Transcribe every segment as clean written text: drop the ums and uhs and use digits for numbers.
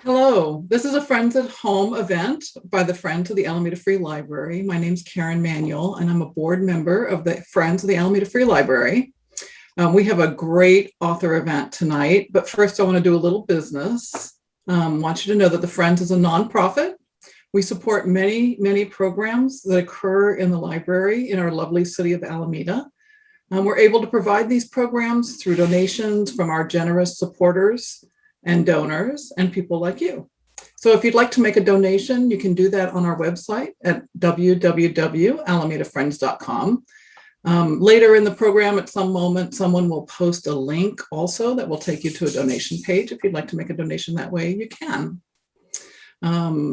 Hello, this is a Friends at Home event by the Friends of the Alameda Free Library. My name's Karen Manuel, and I'm a board member of the Friends of the Alameda Free Library. We have a great author event tonight, but first I want to do a little business. Want you to know that the Friends is a nonprofit. We support many programs that occur in the library in our lovely city of Alameda. We're able to provide these programs through donations from our generous supporters and donors and people like you. So if you'd like to make a donation, you can do that on our website at www.alamedafriends.com. Later in the program, at some moment, someone will post a link also that will take you to a donation page. If you'd like to make a donation that way, you can.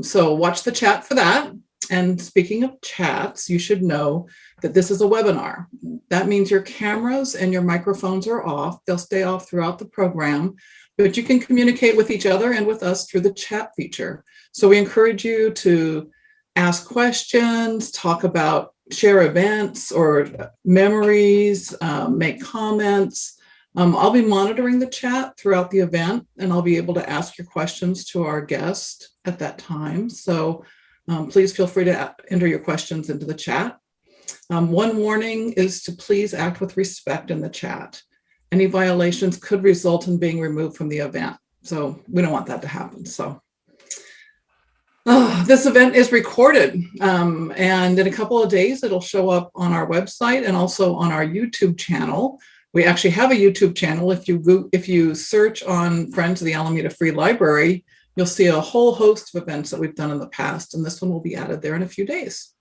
So watch the chat for that. And speaking of chats, you should know that this is a webinar. That means your cameras and your microphones are off. They'll stay off throughout the program, but you can communicate with each other and with us through the chat feature. So we encourage you to ask questions, talk about, share events or memories, make comments. I'll be monitoring the chat throughout the event, and I'll be able to ask your questions to our guest at that time. So please feel free to enter your questions into the chat. One warning is to please act with respect in the chat. Any violations could result in being removed from the event. So we don't want that to happen. So this event is recorded, and in a couple of days, it'll show up on our website and also on our YouTube channel. We actually have a YouTube channel. If you search on Friends of the Alameda Free Library, you'll see a whole host of events that we've done in the past, and this one will be added there in a few days.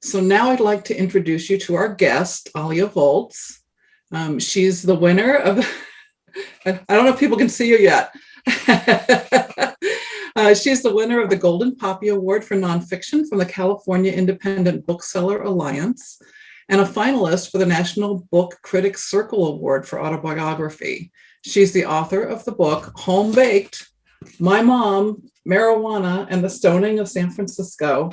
So now I'd like to introduce you to our guest, Alia Volz. She's the winner of, I don't know if people can see you yet. She's the winner of the Golden Poppy Award for Nonfiction from the California Independent Bookseller Alliance and a finalist for the National Book Critics Circle Award for Autobiography. She's the author of the book Home Baked: My Mom, Marijuana, and the Stoning of San Francisco.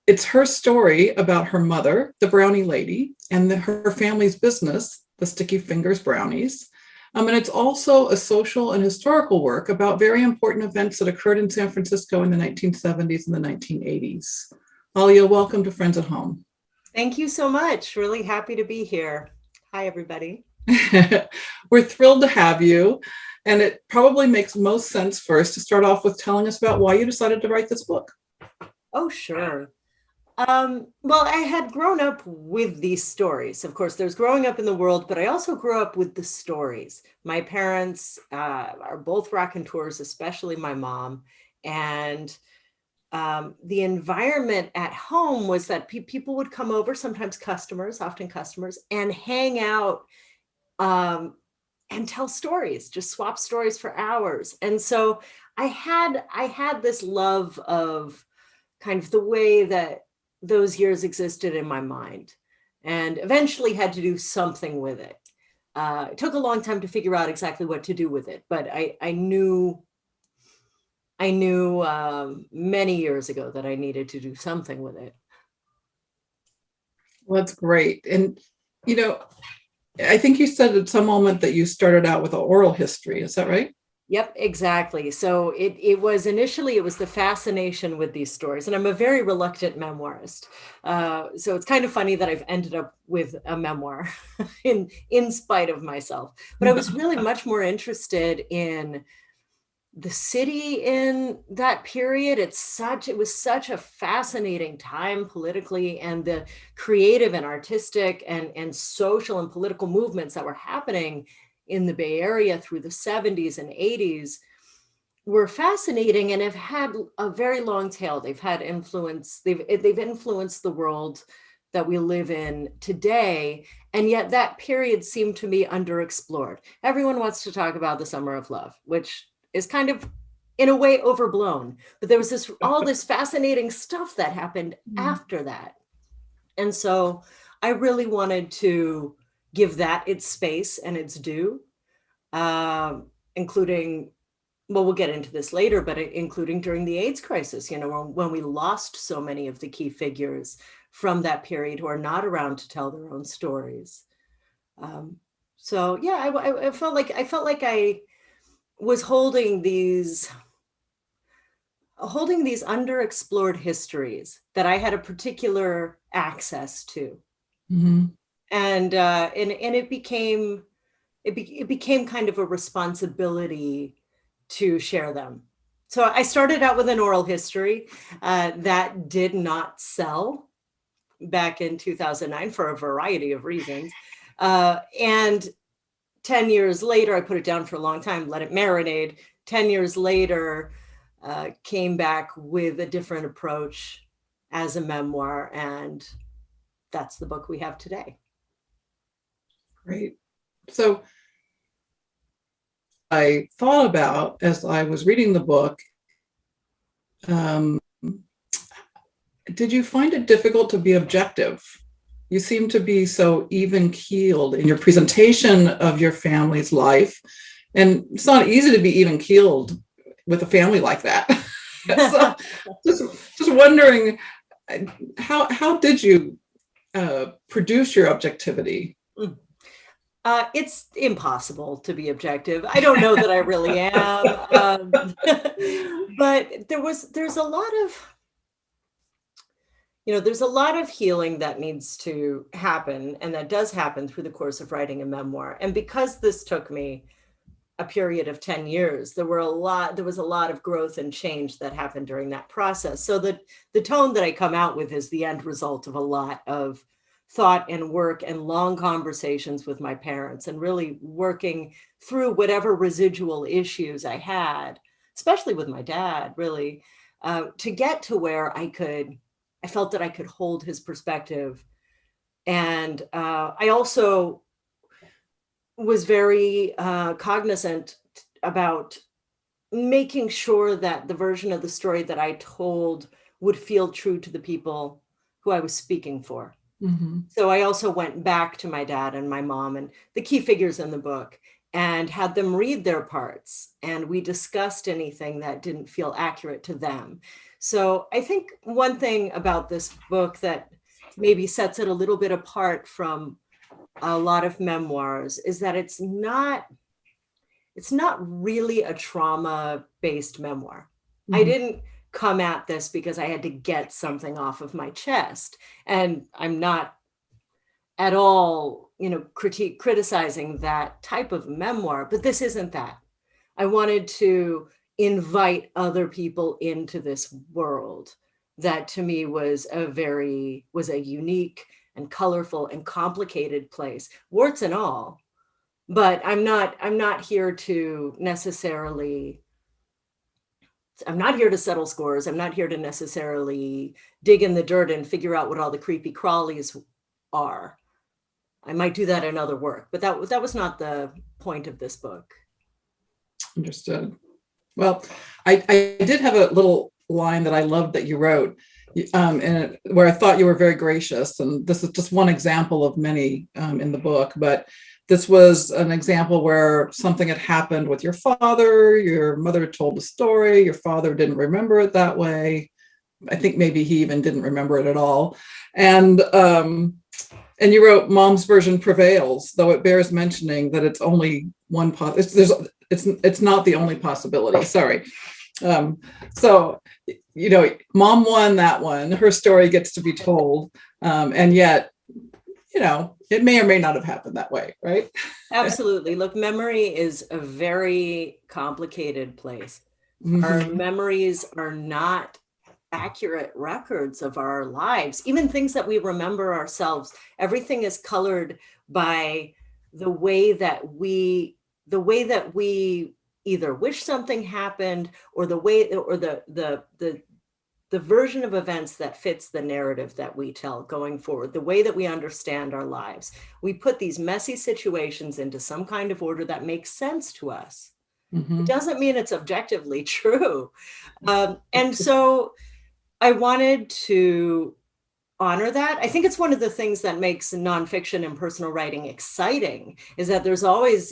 It's her story about her mother, the Brownie Lady, and her family's business, the Sticky Fingers Brownies. And it's also a social and historical work about very important events that occurred in San Francisco in the 1970s and the 1980s. Alia, welcome to Friends at Home. Thank you so much. Really happy to be here. Hi, everybody. We're thrilled to have you. And it probably makes most sense first to start off with telling us about why you decided to write this book. Oh, sure. Well, I had grown up with these stories. Of course, there's growing up in the world, but I also grew up with the stories. My parents are both raconteurs, especially my mom. And the environment at home was that people would come over, sometimes customers, often customers, and hang out and tell stories, just swap stories for hours. And so I had this love of kind of the way that those years existed in my mind, and eventually had to do something with it. It took a long time to figure out exactly what to do with it, but I knew many years ago that I needed to do something with it. Well, that's great. And, you know, I think you said at some moment that you started out with an oral history. Is that right? Yep, exactly. So it was initially, it was the fascination with these stories. And I'm a very reluctant memoirist. So it's kind of funny that I've ended up with a memoir in spite of myself. But I was really much more interested in the city in that period. It was such a fascinating time politically, and the creative and artistic and social and political movements that were happening in the Bay Area through the 70s and 80s were fascinating and have had a very long tail. They've had influence. They've influenced the world that we live in today. And yet that period seemed to me underexplored. Everyone wants to talk about the Summer of Love, which is kind of, in a way, overblown. But there was all this fascinating stuff that happened after that. And so I really wanted to give that its space and its due, including, well, we'll get into this later, but including during the AIDS crisis, when we lost so many of the key figures from that period who are not around to tell their own stories. So yeah, I felt like was holding these underexplored histories that I had a particular access to. Mm-hmm. And it became kind of a responsibility to share them. So I started out with an oral history that did not sell back in 2009 for a variety of reasons. And 10 years later, I put it down for a long time, let it marinate. 10 years later, came back with a different approach as a memoir. And that's the book we have today. Great. So I thought about, as I was reading the book, did you find it difficult to be objective? You seem to be so even-keeled in your presentation of your family's life. And it's not easy to be even-keeled with a family like that. So just wondering, how did you produce your objectivity? It's impossible to be objective. I don't know that I really am. But there's a lot of healing that needs to happen, and that does happen through the course of writing a memoir. And because this took me a period of 10 years, there was a lot of growth and change that happened during that process. So the tone that I come out with is the end result of a lot of thought and work and long conversations with my parents, and really working through whatever residual issues I had, especially with my dad, really, to get to where I felt that I could hold his perspective. And I also was very cognizant about making sure that the version of the story that I told would feel true to the people who I was speaking for. Mm-hmm. So I also went back to my dad and my mom and the key figures in the book and had them read their parts. And we discussed anything that didn't feel accurate to them. So I think one thing about this book that maybe sets it a little bit apart from a lot of memoirs is that it's not really a trauma-based memoir. Mm-hmm. I didn't come at this because I had to get something off of my chest. And I'm not at all, criticizing that type of memoir, but this isn't that. I wanted to invite other people into this world that to me was a unique and colorful and complicated place, warts and all. But I'm not here to necessarily, I'm not here to settle scores. I'm not here to necessarily dig in the dirt and figure out what all the creepy crawlies are. I might do that in other work, but that was not the point of this book. Understood. Well, I did have a little line that I loved that you wrote, and where I thought you were very gracious. And this is just one example of many in the book, but this was an example where something had happened with your father. Your mother told the story. Your father didn't remember it that way. I think maybe he even didn't remember it at all. And you wrote, "Mom's version prevails, though it bears mentioning that it's only one it's not the only possibility." Sorry. So, Mom won that one. Her story gets to be told, and yet, it may or may not have happened that way, right? Absolutely. Look, memory is a very complicated place. Mm-hmm. Our memories are not accurate records of our lives, even things that we remember ourselves. Everything is colored by the way that we either wish something happened, or the version of events that fits the narrative that we tell going forward, the way that we understand our lives. We put these messy situations into some kind of order that makes sense to us. Mm-hmm. It doesn't mean it's objectively true. And so I wanted to honor that. I think it's one of the things that makes nonfiction and personal writing exciting, is that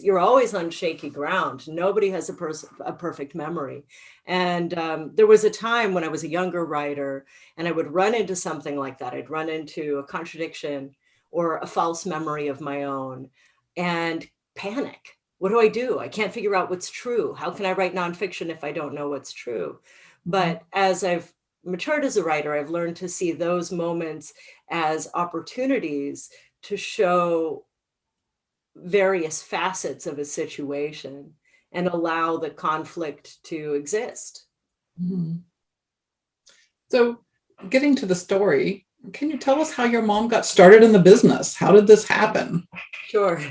you're always on shaky ground. Nobody has a perfect memory. And there was a time when I was a younger writer and I would run into something like that. I'd run into a contradiction or a false memory of my own and panic. what do I do? I can't figure out what's true. How can I write nonfiction if I don't know what's true? But as I've matured as a writer, I've learned to see those moments as opportunities to show various facets of a situation and allow the conflict to exist. Mhm. So getting to the story, can you tell us how your mom got started in the business? How did this happen? Sure.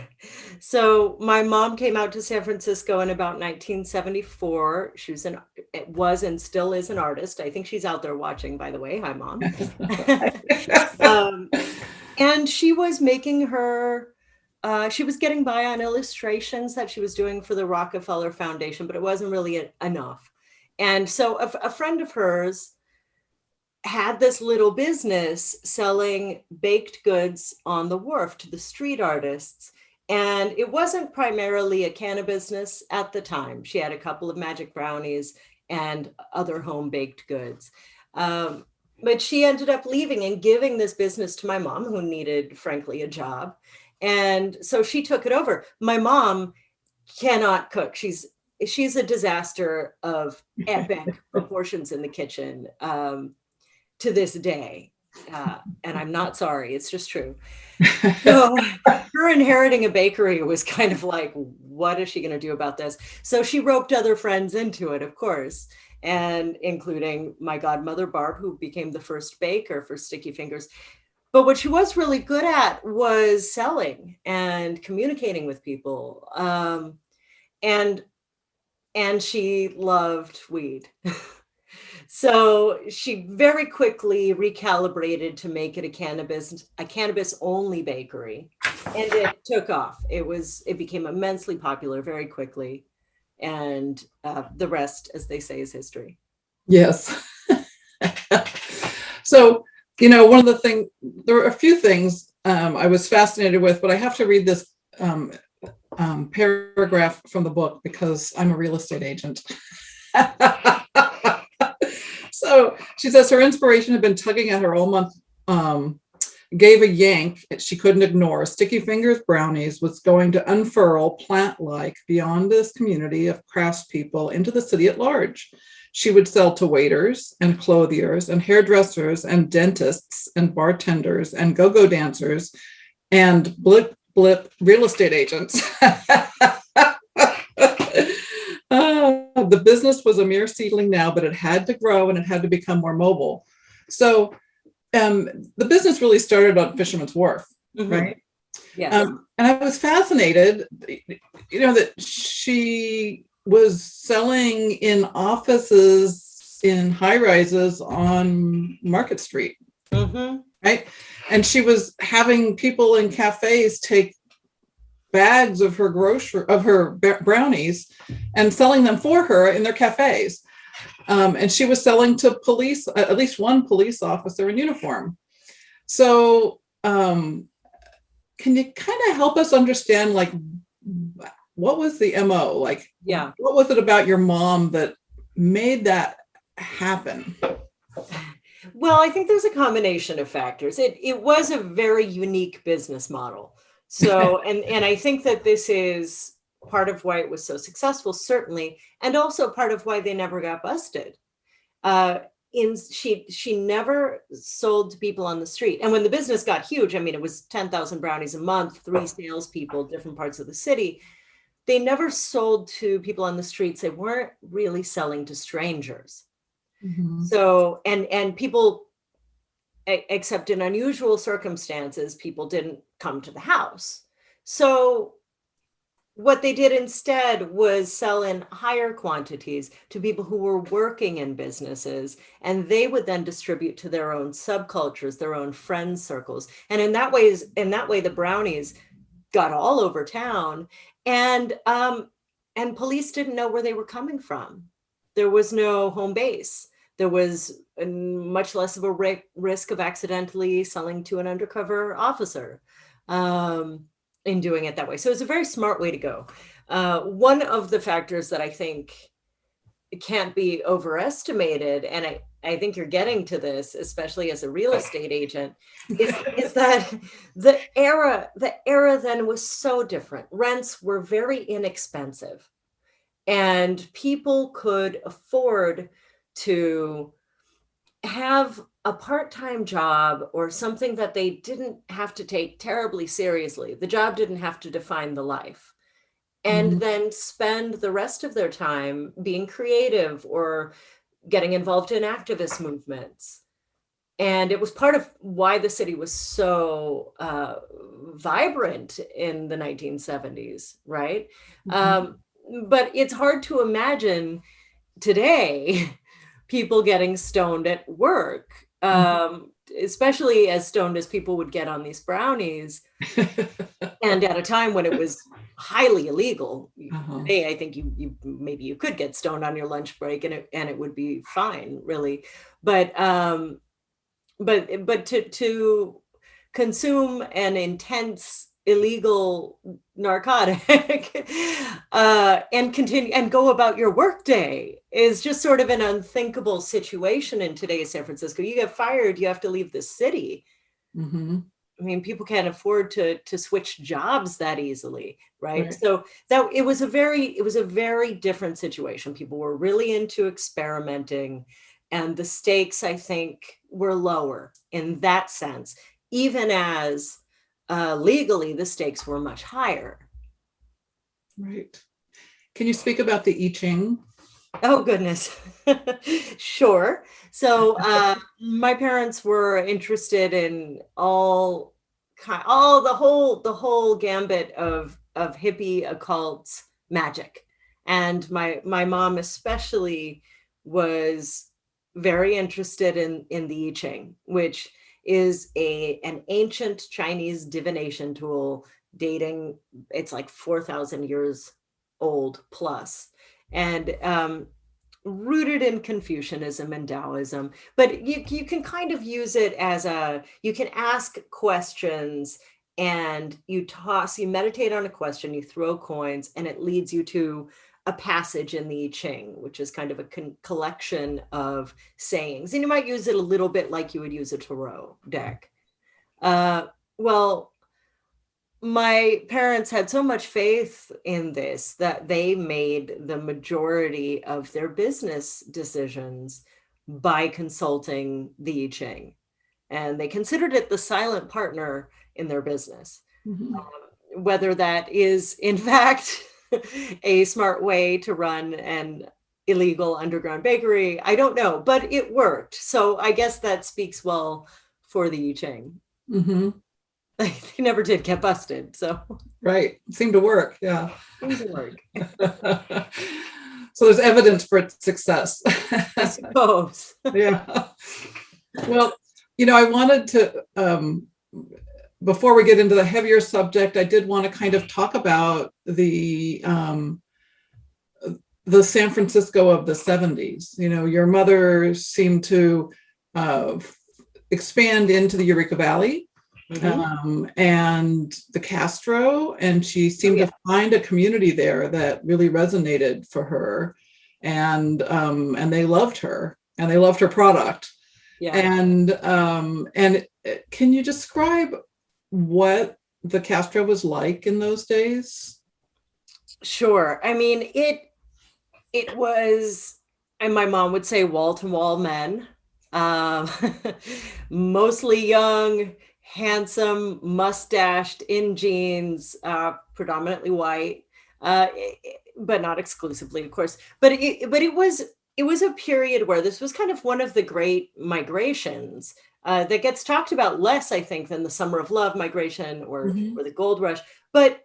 So my mom came out to San Francisco in about 1974. She was and still is an artist. I think she's out there watching, by the way. Hi, Mom. And she was making she was getting by on illustrations that she was doing for the Rockefeller Foundation, but it wasn't really enough. And so a friend of hers had this little business selling baked goods on the wharf to the street artists. And it wasn't primarily a cannabis business at the time. She had a couple of magic brownies and other home baked goods. But she ended up leaving and giving this business to my mom, who needed, frankly, a job. And so she took it over. My mom cannot cook. She's a disaster of epic proportions in the kitchen. To this day, and I'm not sorry, it's just true. So her inheriting a bakery was kind of like, what is she going to do about this? So she roped other friends into it, of course, and including my godmother, Barb, who became the first baker for Sticky Fingers. But what she was really good at was selling and communicating with people. And she loved weed. So she very quickly recalibrated to make it a cannabis only bakery, and it took off. It became immensely popular very quickly, and the rest, as they say, is history. Yes. So, one of the things, there were a few things I was fascinated with, but I have to read this paragraph from the book because I'm a real estate agent. So she says her inspiration had been tugging at her all month, gave a yank she couldn't ignore. Sticky Fingers Brownies was going to unfurl plant-like beyond this community of craftspeople into the city at large. She would sell to waiters and clothiers and hairdressers and dentists and bartenders and go-go dancers and blip real estate agents. The business was a mere seedling now, but it had to grow and it had to become more mobile. So the business really started on Fisherman's Wharf, right? Yeah. And I was fascinated, that she was selling in offices in high rises on Market Street, right? And she was having people in cafes take bags of her brownies and selling them for her in their cafes. And she was selling to police, at least one police officer in uniform. So can you kind of help us understand, like, what was the MO? Like, what was it about your mom that made that happen? Well, I think there's a combination of factors. It was a very unique business model. So, and I think that this is part of why it was so successful, certainly, and also part of why they never got busted. She never sold to people on the street. And when the business got huge, I mean, it was 10,000 brownies a month, 3 salespeople, different parts of the city. They never sold to people on the streets. They weren't really selling to strangers. So, and people, except in unusual circumstances, people didn't come to the house. So what they did instead was sell in higher quantities to people who were working in businesses, and they would then distribute to their own subcultures, their own friend circles. And in that way, the brownies got all over town, and police didn't know where they were coming from. There was no home base. There was much less of a risk of accidentally selling to an undercover officer in doing it that way. So it's a very smart way to go. One of the factors that I think can't be overestimated, and I think you're getting to this, especially as a real estate agent, is that the era then was so different. Rents were very inexpensive, and people could afford to have a part-time job or something that they didn't have to take terribly seriously. The job didn't have to define the life. And then spend the rest of their time being creative or getting involved in activist movements. And it was part of why the city was so vibrant in the 1970s, right? But it's hard to imagine today people getting stoned at work, especially as stoned as people would get on these brownies, and at a time when it was highly illegal. Today, I think you maybe you could get stoned on your lunch break, and it would be fine, really. But to consume an intense illegal narcotic and continue and go about your workday is just sort of an unthinkable situation in today's San Francisco. You get fired, you have to leave the city. I mean, people can't afford to switch jobs that easily, right? So that it was a very different situation. People were really into experimenting, and the stakes, I think, were lower in that sense, even as legally the stakes were much higher. Right. Can you speak about the I Ching? Oh, goodness. Sure. So my parents were interested in the whole gambit of hippie occult magic. And my mom especially was very interested in the I Ching, which is an ancient Chinese divination tool dating, it's like 4,000 years old plus. And rooted in Confucianism and Taoism, but you can kind of use it as you can ask questions, and you meditate on a question, you throw coins, and it leads you to a passage in the I Ching, which is kind of a collection of sayings. And you might use it a little bit like you would use a tarot deck. Well, my parents had so much faith in this that they made the majority of their business decisions by consulting the I Ching. And they considered it the silent partner in their business. Whether that is, in fact, a smart way to run an illegal underground bakery, I don't know, but it worked. So I guess that speaks well for the I Ching. They never did get busted, so. Right, it seemed to work, yeah. Seemed to work. So there's evidence for its success. I suppose. Yeah. Well, I wanted to, before we get into the heavier subject, I did want to kind of talk about the San Francisco of the 70s. Your mother seemed to expand into the Eureka Valley. And the Castro, and she seemed to find a community there that really resonated for her, and they loved her, and they loved her product. And can you describe what the Castro was like in those days? Sure. I mean, it was, and my mom would say, wall-to-wall men, mostly young, handsome, mustached, in jeans, predominantly white, but not exclusively, of course. But it was a period where this was kind of one of the great migrations that gets talked about less, I think, than the Summer of Love migration or the Gold Rush. But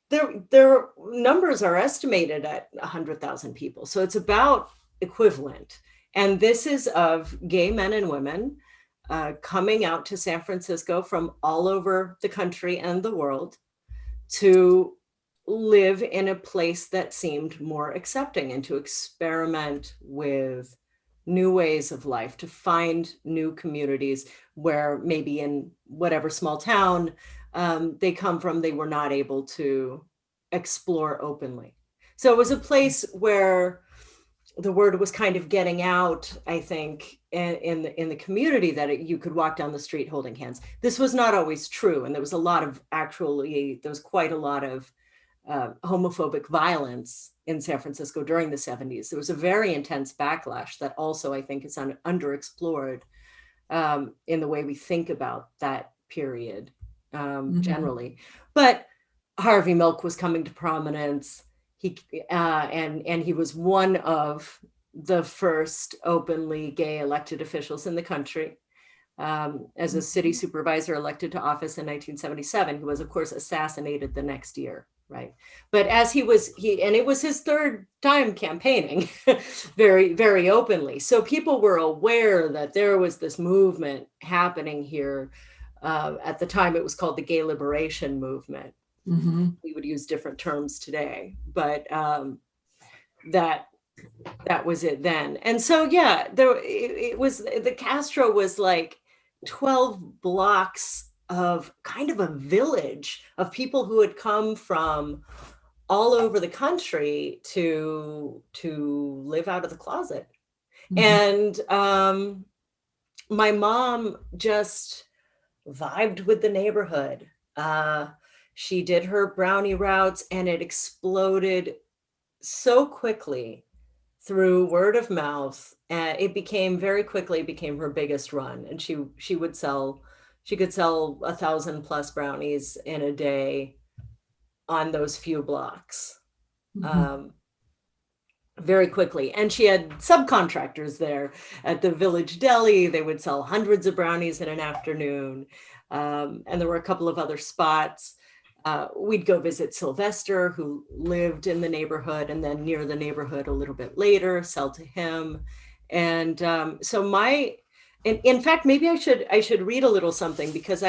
their numbers are estimated at 100,000 people, so it's about equivalent. And this is of gay men and women coming out to San Francisco from all over the country and the world to live in a place that seemed more accepting and to experiment with new ways of life, to find new communities where maybe in whatever small town they come from, they were not able to explore openly. So it was a place where the word was kind of getting out, I think, in the community that you could walk down the street holding hands. This was not always true. And there was quite a lot of homophobic violence in San Francisco during the 70s. There was a very intense backlash that also, I think, is underexplored in the way we think about that period generally. But Harvey Milk was coming to prominence. And he was one of the first openly gay elected officials in the country. As a city supervisor elected to office in 1977, he was, of course, assassinated the next year, right? But as and it was his third time campaigning very, very openly. So people were aware that there was this movement happening here. At the time, it was called the Gay Liberation Movement. We would use different terms today, but that was it then. And so, yeah, the Castro was like 12 blocks of kind of a village of people who had come from all over the country to live out of the closet. And my mom just vibed with the neighborhood. She did her brownie routes, and it exploded so quickly through word of mouth. And it very quickly became her biggest run. And she could sell 1,000+ brownies in a day on those few blocks. Very quickly. And she had subcontractors there at the Village Deli. They would sell hundreds of brownies in an afternoon. And there were a couple of other spots. We'd go visit Sylvester, who lived in the neighborhood, and then near the neighborhood a little bit later, sell to him. And so in fact, maybe I should read a little something, because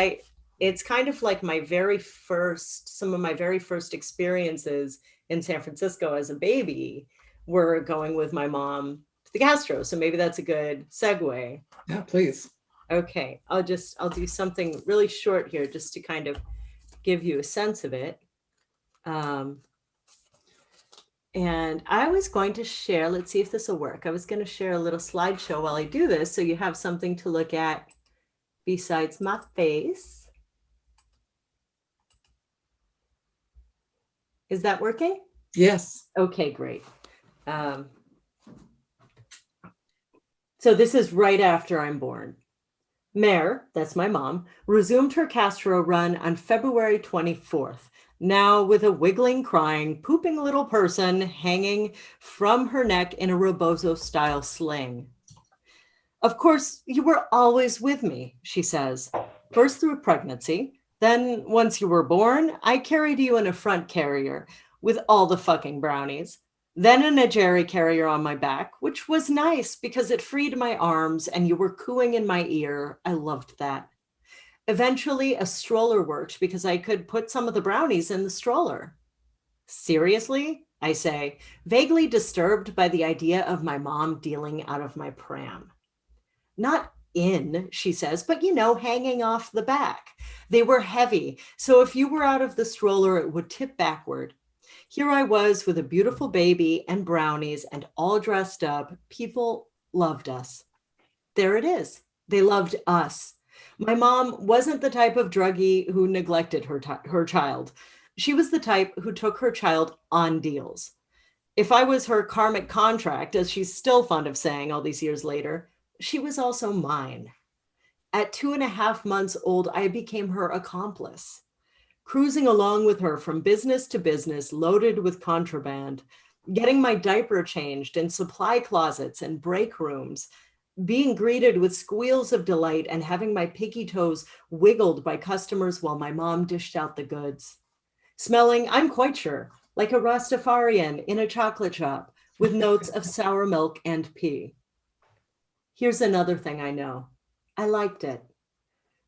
it's kind of like some of my very first experiences in San Francisco as a baby were going with my mom to the Castro. So maybe that's a good segue. Yeah, please. Okay, I'll do something really short here just to kind of give you a sense of it. And I was going to share, let's see if this will work. I was going to share a little slideshow while I do this, so you have something to look at besides my face. Is that working? Yes. Okay, great. So this is right after I'm born. Mare, that's my mom, resumed her Castro run on February 24th, now with a wiggling, crying, pooping little person hanging from her neck in a Rebozo-style sling. Of course, you were always with me, she says, first through pregnancy, then once you were born, I carried you in a front carrier with all the fucking brownies. Then in a Jerry carrier on my back, which was nice because it freed my arms and you were cooing in my ear. I loved that. Eventually, a stroller worked because I could put some of the brownies in the stroller. Seriously? I say, vaguely disturbed by the idea of my mom dealing out of my pram. Not in, she says, but hanging off the back. They were heavy, so if you were out of the stroller, it would tip backward. Here I was with a beautiful baby and brownies and all dressed up. People loved us. There it is. They loved us. My mom wasn't the type of druggie who neglected her child. She was the type who took her child on deals. If I was her karmic contract, as she's still fond of saying all these years later, she was also mine. At 2.5 months old, I became her accomplice. Cruising along with her from business to business, loaded with contraband, getting my diaper changed in supply closets and break rooms, being greeted with squeals of delight and having my pinky toes wiggled by customers while my mom dished out the goods. Smelling, I'm quite sure, like a Rastafarian in a chocolate shop with notes of sour milk and pee. Here's another thing I know. I liked it.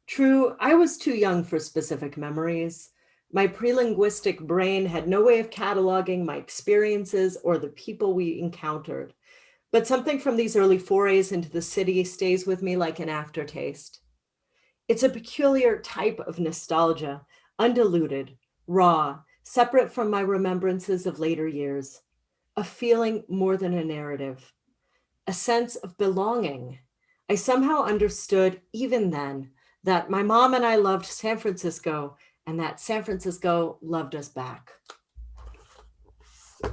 True, I was too young for specific memories. My pre-linguistic brain had no way of cataloging my experiences or the people we encountered. But something from these early forays into the city stays with me like an aftertaste. It's a peculiar type of nostalgia, undiluted, raw, separate from my remembrances of later years. a feeling more than a narrative, a sense of belonging. I somehow understood even then that my mom and I loved San Francisco and that San Francisco loved us back.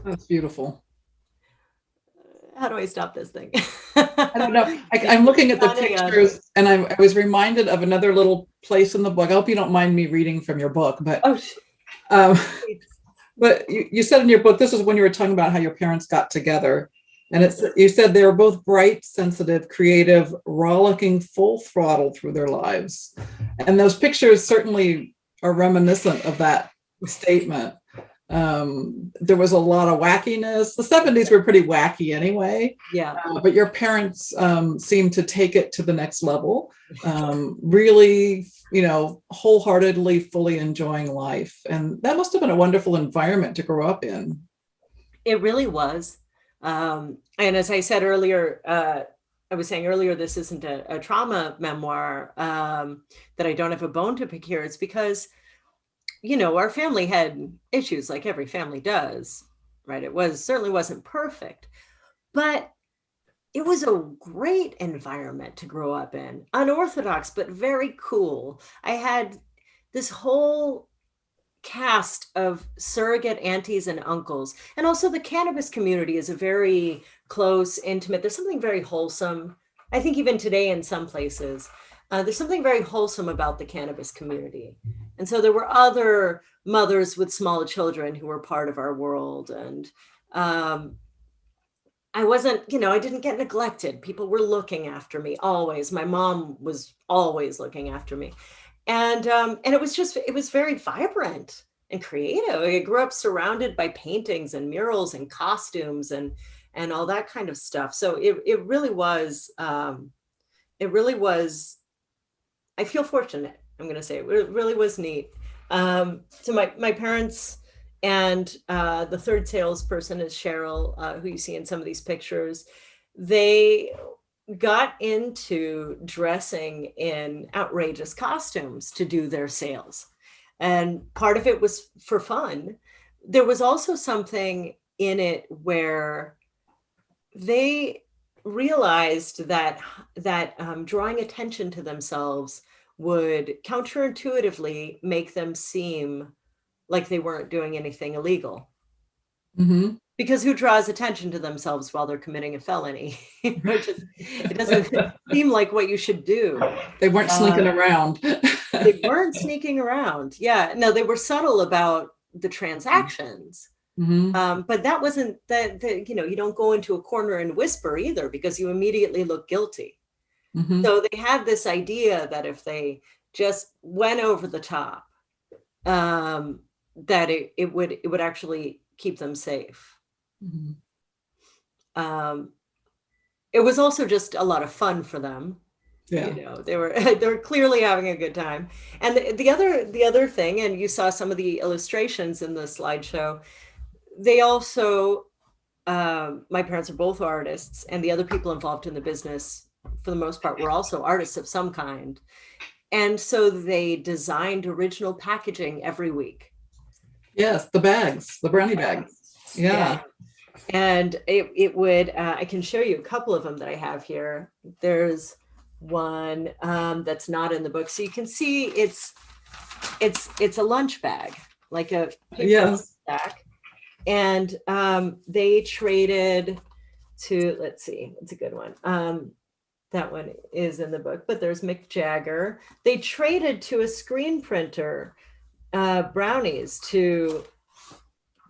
That's beautiful. How do I stop this thing? I don't know. I'm looking at the pictures and I was reminded of another little place in the book. I hope you don't mind me reading from your book, but but you said in your book, this is when you were talking about how your parents got together. And you said they were both bright, sensitive, creative, rollicking full throttle through their lives. And those pictures certainly are reminiscent of that statement. There was a lot of wackiness. The 70s were pretty wacky anyway. Yeah. But your parents seemed to take it to the next level, really, wholeheartedly, fully enjoying life. And that must have been a wonderful environment to grow up in. It really was. And as I said earlier, I was saying earlier, this isn't a trauma memoir, that I don't have a bone to pick here. It's because our family had issues like every family does, right? Certainly wasn't perfect, but it was a great environment to grow up in. Unorthodox, but very cool. I had this whole cast of surrogate aunties and uncles. And also the cannabis community is a very close, intimate, there's something very wholesome. I think even today in some places, there's something very wholesome about the cannabis community. And so there were other mothers with small children who were part of our world. And I wasn't, I didn't get neglected. People were looking after me always. My mom was always looking after me. And it was very vibrant and creative. I grew up surrounded by paintings and murals and costumes and all that kind of stuff. So it really was, I feel fortunate. I'm going to say it really was neat. So my parents and the third salesperson is Cheryl, who you see in some of these pictures. They got into dressing in outrageous costumes to do their sales. And part of it was for fun. There was also something in it where they realized that drawing attention to themselves would counterintuitively make them seem like they weren't doing anything illegal. Mm-hmm. Because who draws attention to themselves while they're committing a felony? It doesn't seem like what you should do. They weren't sneaking around. They weren't sneaking around. Yeah, no, they were subtle about the transactions. Mm-hmm. But that wasn't that, you don't go into a corner and whisper either, because you immediately look guilty. Mm-hmm. So they had this idea that if they just went over the top, that it would actually keep them safe. Mm-hmm. It was also just a lot of fun for them. Yeah. They were clearly having a good time. And the other thing, and you saw some of the illustrations in the slideshow, they also, my parents are both artists, and the other people involved in the business, for the most part, were also artists of some kind. And so they designed original packaging every week. Yes, the bags, the brownie bags. Yeah. And it would, I can show you a couple of them that I have here. There's one that's not in the book. So you can see it's a lunch bag, like a paper sack. And they traded to, let's see, it's a good one. That one is in the book, but there's Mick Jagger. They traded to a screen printer, Brownies, to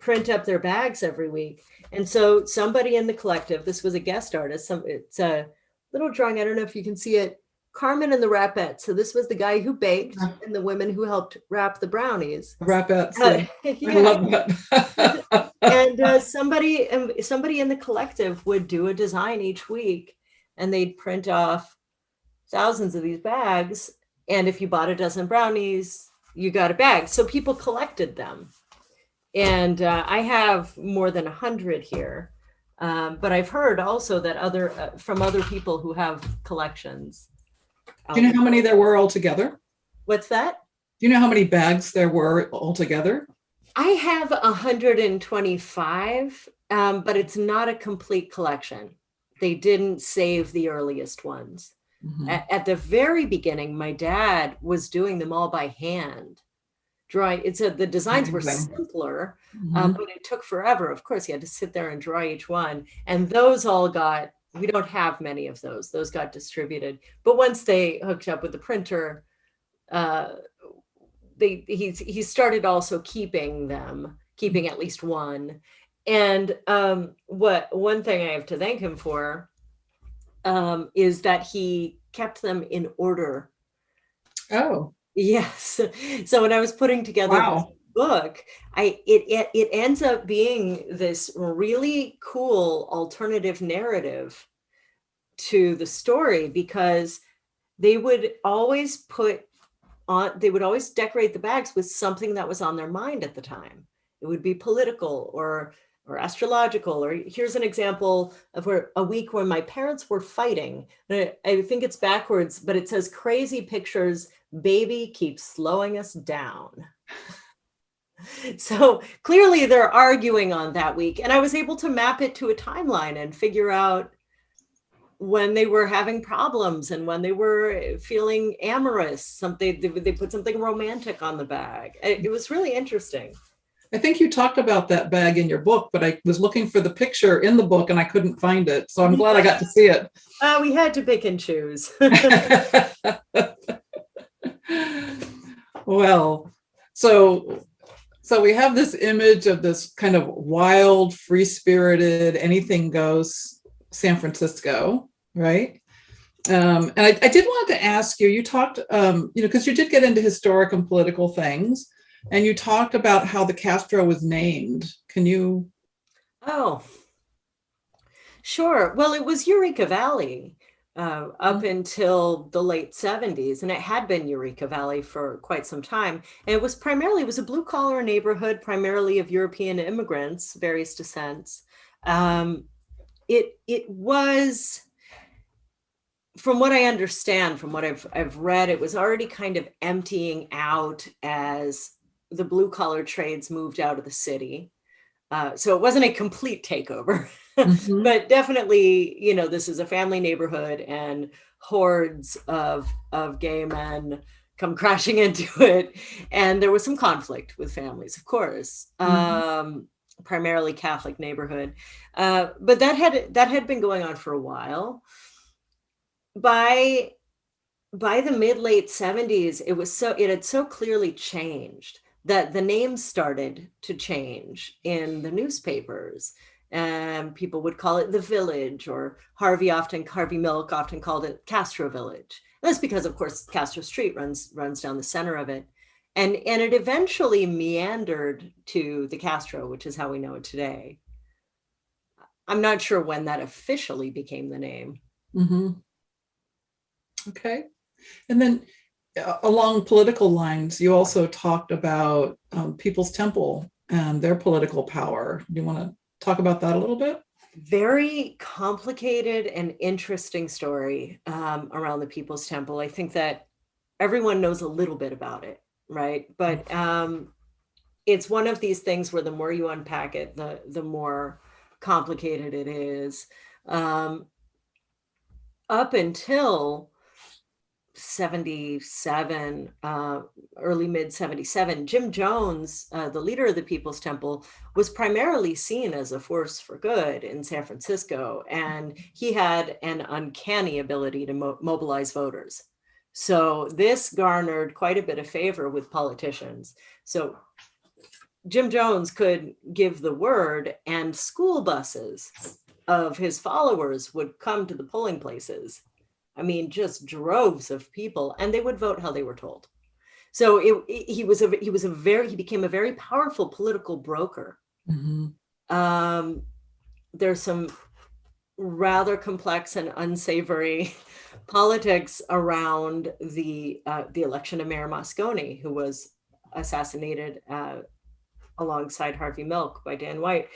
print up their bags every week. And so somebody in the collective, this was a guest artist, it's a little drawing, I don't know if you can see it, Carmen and the Rappettes. So this was the guy who baked and the women who helped wrap the brownies. Rappettes, yeah. I love that. And somebody in the collective would do a design each week, and they'd print off thousands of these bags. And if you bought a dozen brownies, you got a bag. So people collected them. And I have more than 100 here. But I've heard also that from other people who have collections. Do you know how many there were altogether? What's that? Do you know how many bags there were altogether? I have 125, but it's not a complete collection. They didn't save the earliest ones. At the very beginning, my dad was doing them all by hand, drawing. The designs were simpler, but it took forever. Of course, he had to sit there and draw each one. And those all got, we don't have many of those. Those got distributed. But once they hooked up with the printer, he started also keeping at least one. And one thing I have to thank him for is that he kept them in order. Oh, yes. So when I was putting together this book, it ends up being this really cool alternative narrative to the story, because they would always decorate the bags with something that was on their mind at the time. It would be political or astrological, or here's an example of a week when my parents were fighting. I think it's backwards, but it says crazy pictures, baby keeps slowing us down. So clearly they're arguing on that week. And I was able to map it to a timeline and figure out when they were having problems and when they were feeling amorous. They put something romantic on the bag. It was really interesting. I think you talked about that bag in your book, but I was looking for the picture in the book and I couldn't find it. So I'm glad I got to see it. We had to pick and choose. Well, so we have this image of this kind of wild, free-spirited, anything goes San Francisco, right? And I did want to ask you, you talked, because you did get into historic and political things, and you talked about how the Castro was named. Can you? Oh, sure. Well, it was Eureka Valley up until the late 70s, and it had been Eureka Valley for quite some time. And it was a blue collar neighborhood, primarily of European immigrants, various descents. It was, from what I understand, from what I've read, it was already kind of emptying out as the blue collar trades moved out of the city. So it wasn't a complete takeover, but definitely, this is a family neighborhood, and hordes of gay men come crashing into it. And there was some conflict with families, of course, primarily Catholic neighborhood. But that had been going on for a while. By the mid-late 70s, it had so clearly changed that the names started to change in the newspapers, and people would call it the Village, or Harvey Milk often called it Castro Village. And that's because, of course, Castro Street runs down the center of it, and it eventually meandered to the Castro, which is how we know it today. I'm not sure when that officially became the name. Okay, and then along political lines, you also talked about People's Temple and their political power. Do you want to talk about that a little bit? Very complicated and interesting story around the People's Temple. I think that everyone knows a little bit about it, right? But it's one of these things where the more you unpack it, the more complicated it is. Up until 77, early mid 77, Jim Jones, the leader of the People's Temple, was primarily seen as a force for good in San Francisco, and he had an uncanny ability to mobilize voters. So this garnered quite a bit of favor with politicians. So Jim Jones could give the word, and school buses of his followers would come to the polling places. I mean, just droves of people, and they would vote how they were told. So he became a very powerful political broker. There's some rather complex and unsavory politics around the election of Mayor Moscone, who was assassinated alongside Harvey Milk by Dan White.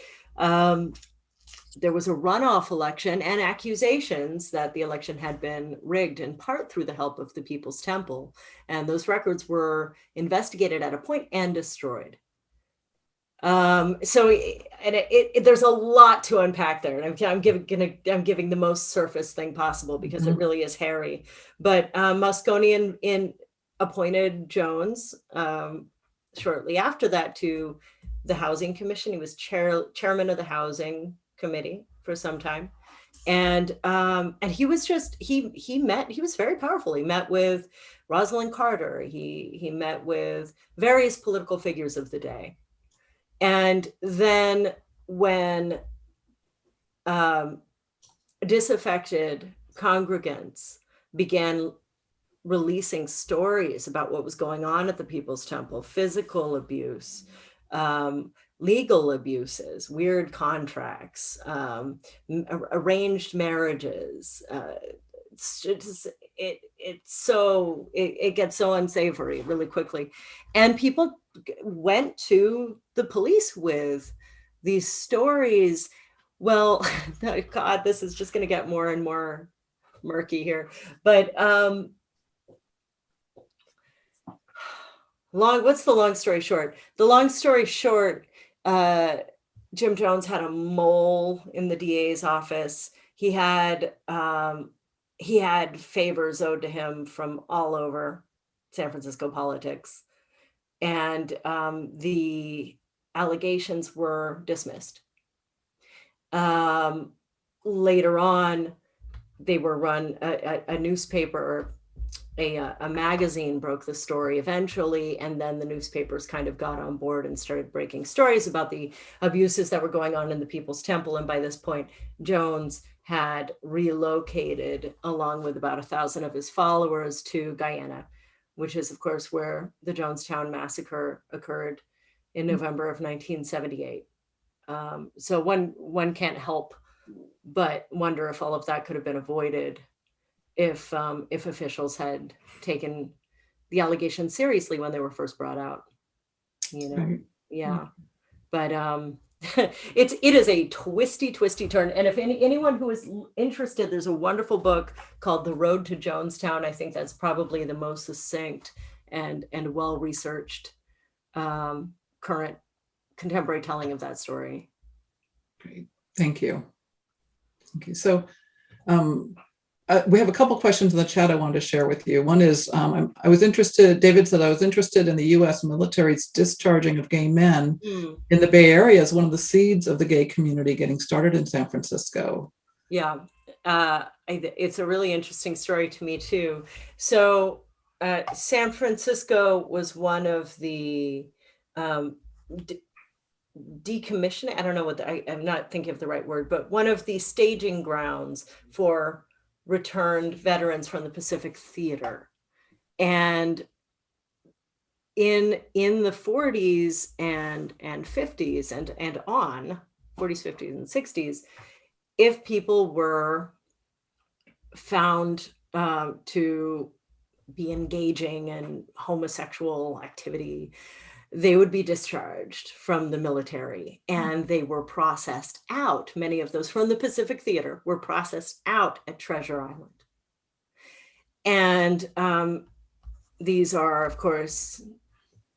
There was a runoff election and accusations that the election had been rigged, in part through the help of the People's Temple. And those records were investigated at a point and destroyed. There's a lot to unpack there, and I'm giving the most surface thing possible because it really is hairy. But Moscone appointed Jones shortly after that to the Housing Commission. He was chairman of the Housing Committee for some time, and he was he was very powerful. He met with Rosalind Carter. He met with various political figures of the day. And then when disaffected congregants began releasing stories about what was going on at the People's Temple, physical abuse, legal abuses, weird contracts, arranged marriages, it gets so unsavory really quickly. And people went to the police with these stories. Well, God, this is just going to get more and more murky here. But what's the long story short? The long story short, Jim Jones had a mole in the DA's office. He had favors owed to him from all over San Francisco politics. And the allegations were dismissed. Later on, they were run, a newspaper, a magazine broke the story eventually, and then the newspapers kind of got on board and started breaking stories about the abuses that were going on in the People's Temple. And by this point, Jones had relocated along with about 1,000 of his followers to Guyana, which is, of course, where the Jonestown Massacre occurred in November of 1978. So one can't help but wonder if all of that could have been avoided if officials had taken the allegations seriously when they were first brought out. Right. Yeah. But it is a twisty turn. And if anyone who is interested, there's a wonderful book called The Road to Jonestown. I think that's probably the most succinct and well-researched current contemporary telling of that story. Great. Thank you. So we have a couple questions in the chat I wanted to share with you. One is, I was interested, David said, I was interested in the U.S. military's discharging of gay men in the Bay Area as one of the seeds of the gay community getting started in San Francisco. Yeah, it's a really interesting story to me too. So San Francisco was one of the decommissioning, I don't know what, I'm not thinking of the right word, but one of the staging grounds for returned veterans from the Pacific Theater. And in the 40s and 50s and on, 40s, 50s, and 60s, if people were found to be engaging in homosexual activity, they would be discharged from the military and they were processed out. Many of those from the Pacific Theater were processed out at Treasure Island. And these are, of course,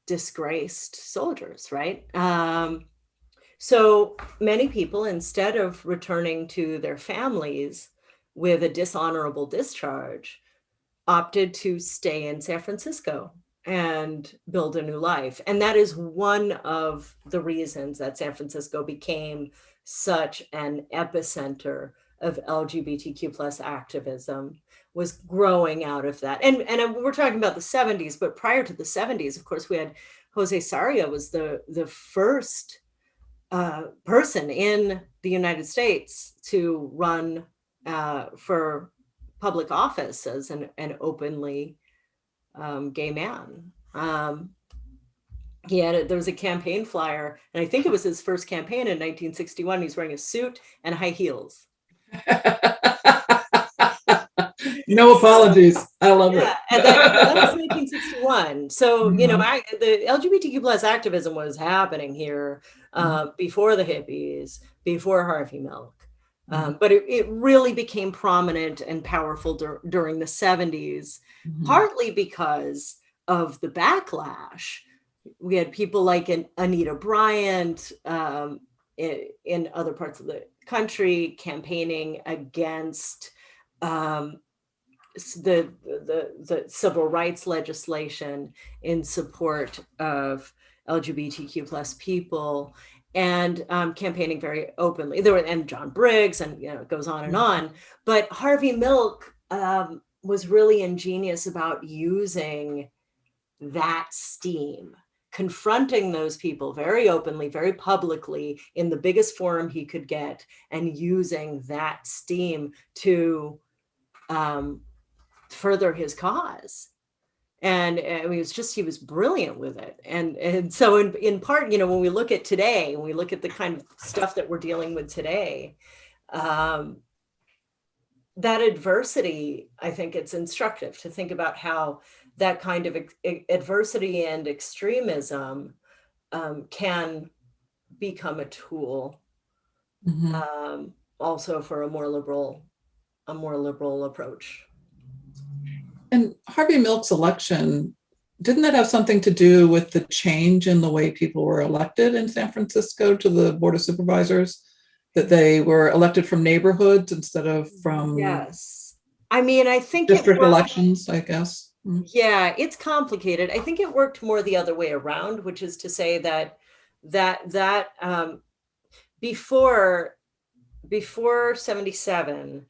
disgraced soldiers, right? So many people, instead of returning to their families with a dishonorable discharge, opted to stay in San Francisco and build a new life. And that is one of the reasons that San Francisco became such an epicenter of LGBTQ plus activism, was growing out of that. And we're talking about the 70s, but prior to the 70s, of course, we had Jose Sarria was the first person in the United States to run for public office as an openly gay man. There was a campaign flyer, and I think it was his first campaign in 1961. He's wearing a suit and high heels. No apologies. I love it. And that was 1961. So, the LGBTQ plus activism was happening here before the hippies, before Harvey Milk. But it really became prominent and powerful during the 70s, partly because of the backlash We had people like Anita Bryant in other parts of the country campaigning against the civil rights legislation in support of LGBTQ plus people, and campaigning very openly. There were, and John Briggs, and it goes on and on. But Harvey Milk was really ingenious about using that steam, confronting those people very openly, very publicly, in the biggest forum he could get, and using that steam to further his cause. And I mean, he was brilliant with it. And so in part, when we look at today, when we look at the kind of stuff that we're dealing with today, that adversity, I think it's instructive to think about how that kind of adversity and extremism can become a tool also for a more liberal approach. And Harvey Milk's election, didn't that have something to do with the change in the way people were elected in San Francisco to the Board of Supervisors? That they were elected from neighborhoods instead of from Yes. I mean, I think district elections, I guess. Yeah, it's complicated. I think it worked more the other way around, which is to say that before 77,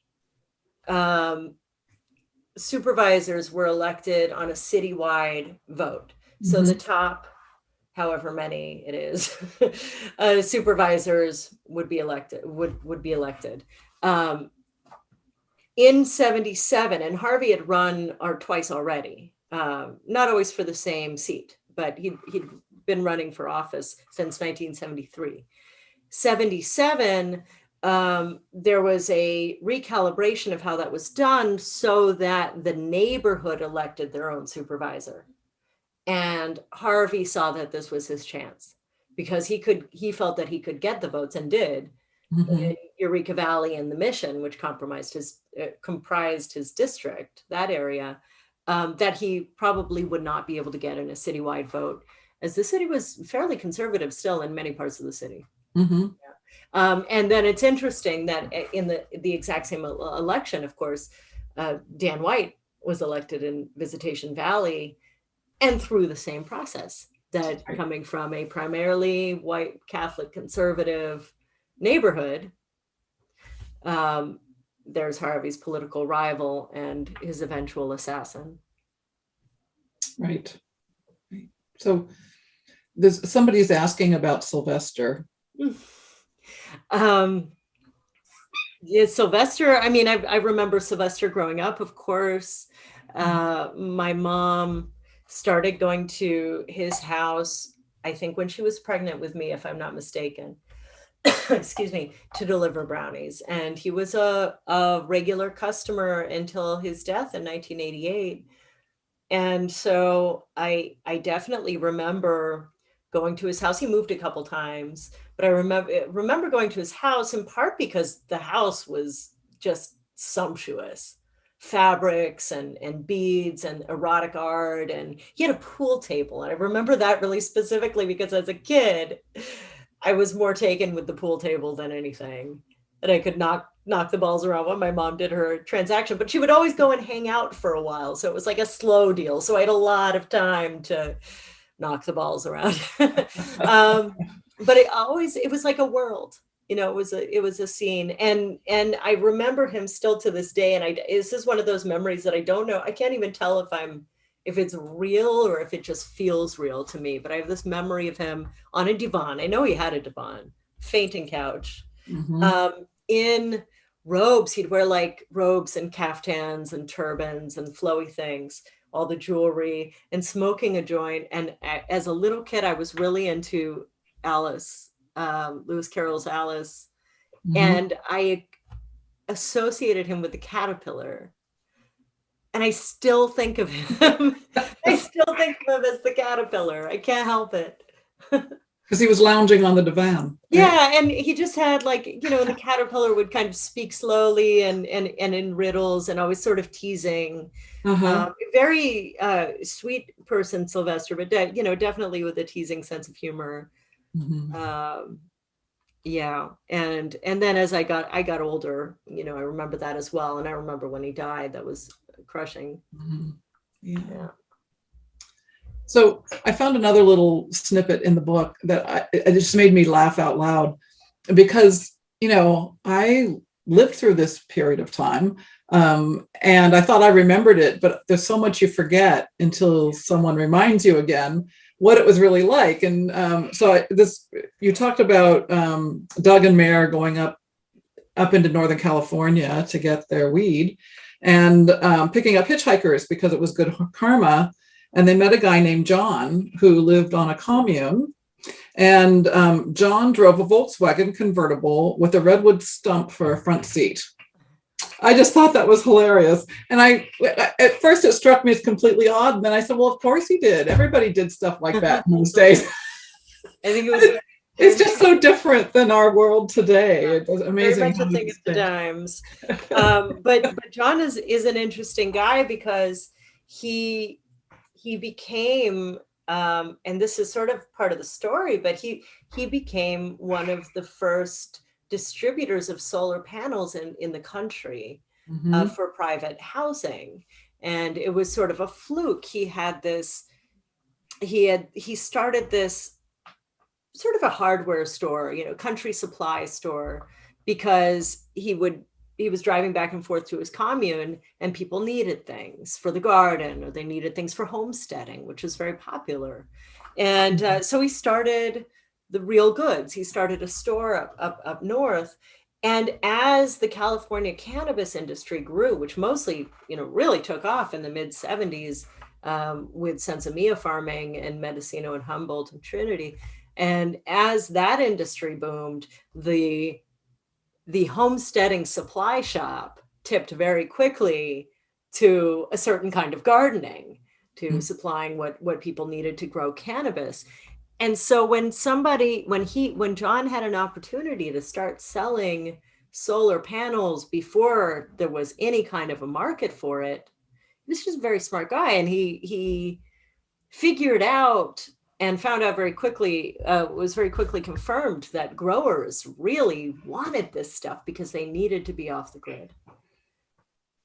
supervisors were elected on a citywide vote. So the top, however many it is, supervisors would be elected. In 77, and Harvey had run twice already, not always for the same seat, but he'd been running for office since 1973. 77, there was a recalibration of how that was done so that the neighborhood elected their own supervisor. And Harvey saw that this was his chance because he felt that he could get the votes, and did, in Eureka Valley and the Mission, which comprised his district, that area, that he probably would not be able to get in a citywide vote, as the city was fairly conservative still in many parts of the city. And then it's interesting that in the exact same election, of course, Dan White was elected in Visitation Valley, and through the same process, that coming from a primarily white Catholic conservative neighborhood, there's Harvey's political rival and his eventual assassin. Right. So somebody's asking about Sylvester. Yeah, Sylvester, I mean, I remember Sylvester growing up, of course. My mom started going to his house, I think when she was pregnant with me, if I'm not mistaken, excuse me, to deliver brownies. And he was a regular customer until his death in 1988. And so I definitely remember going to his house. He moved a couple times, but I remember going to his house in part because the house was just sumptuous. Fabrics and beads and erotic art, and he had a pool table. And I remember that really specifically because as a kid, I was more taken with the pool table than anything. And I could knock the balls around when my mom did her transaction, but she would always go and hang out for a while. So it was like a slow deal. So I had a lot of time to knock the balls around. But it was like a world. It was a scene, and I remember him still to this day. And this is one of those memories that I don't know. I can't even tell if it's real or if it just feels real to me. But I have this memory of him on a divan. I know he had a divan, fainting couch, in robes. He'd wear like robes and caftans and turbans and flowy things, all the jewelry, and smoking a joint. And as a little kid, I was really into Alice. Lewis Carroll's Alice, and I associated him with the caterpillar, and I still think of him. I still think of him as the caterpillar. I can't help it. Because he was lounging on the divan. Right? Yeah, and he just had like, you know, the caterpillar would kind of speak slowly and in riddles and always sort of teasing. Very sweet person, Sylvester, but you know, definitely with a teasing sense of humor. Yeah, and then as I got older, you know, I remember that as well, and I remember when he died, that was crushing. Yeah. So I found another little snippet in the book that it just made me laugh out loud, because, you know, I lived through this period of time, and I thought I remembered it, but there's so much you forget until someone reminds you again what it was really like. And you talked about Doug and Mare going up into Northern California to get their weed, and picking up hitchhikers because it was good karma. And they met a guy named John who lived on a commune. And John drove a Volkswagen convertible with a redwood stump for a front seat. I just thought that was hilarious. And at first it struck me as completely odd. And then I said, well, of course he did. Everybody did stuff like that in those days. I think it was. It's just so different than our world today. It was amazing. Very much a thing of the times. But John is an interesting guy because he became, and this is sort of part of the story, but he became one of the first distributors of solar panels in the country for private housing. And it was sort of a fluke. He started this sort of a hardware store, you know, country supply store, because he was driving back and forth to his commune and people needed things for the garden, or they needed things for homesteading, which was very popular. And so he started the real goods. He started a store up north. And as the California cannabis industry grew, which mostly, you know, really took off in the mid 70s with Sensimilla farming and Mendocino and Humboldt and Trinity. And as that industry boomed, the homesteading supply shop tipped very quickly to a certain kind of gardening, to supplying what people needed to grow cannabis. And so when John had an opportunity to start selling solar panels before there was any kind of a market for it, he was just a very smart guy. And he figured out and found out very quickly, was very quickly confirmed that growers really wanted this stuff because they needed to be off the grid.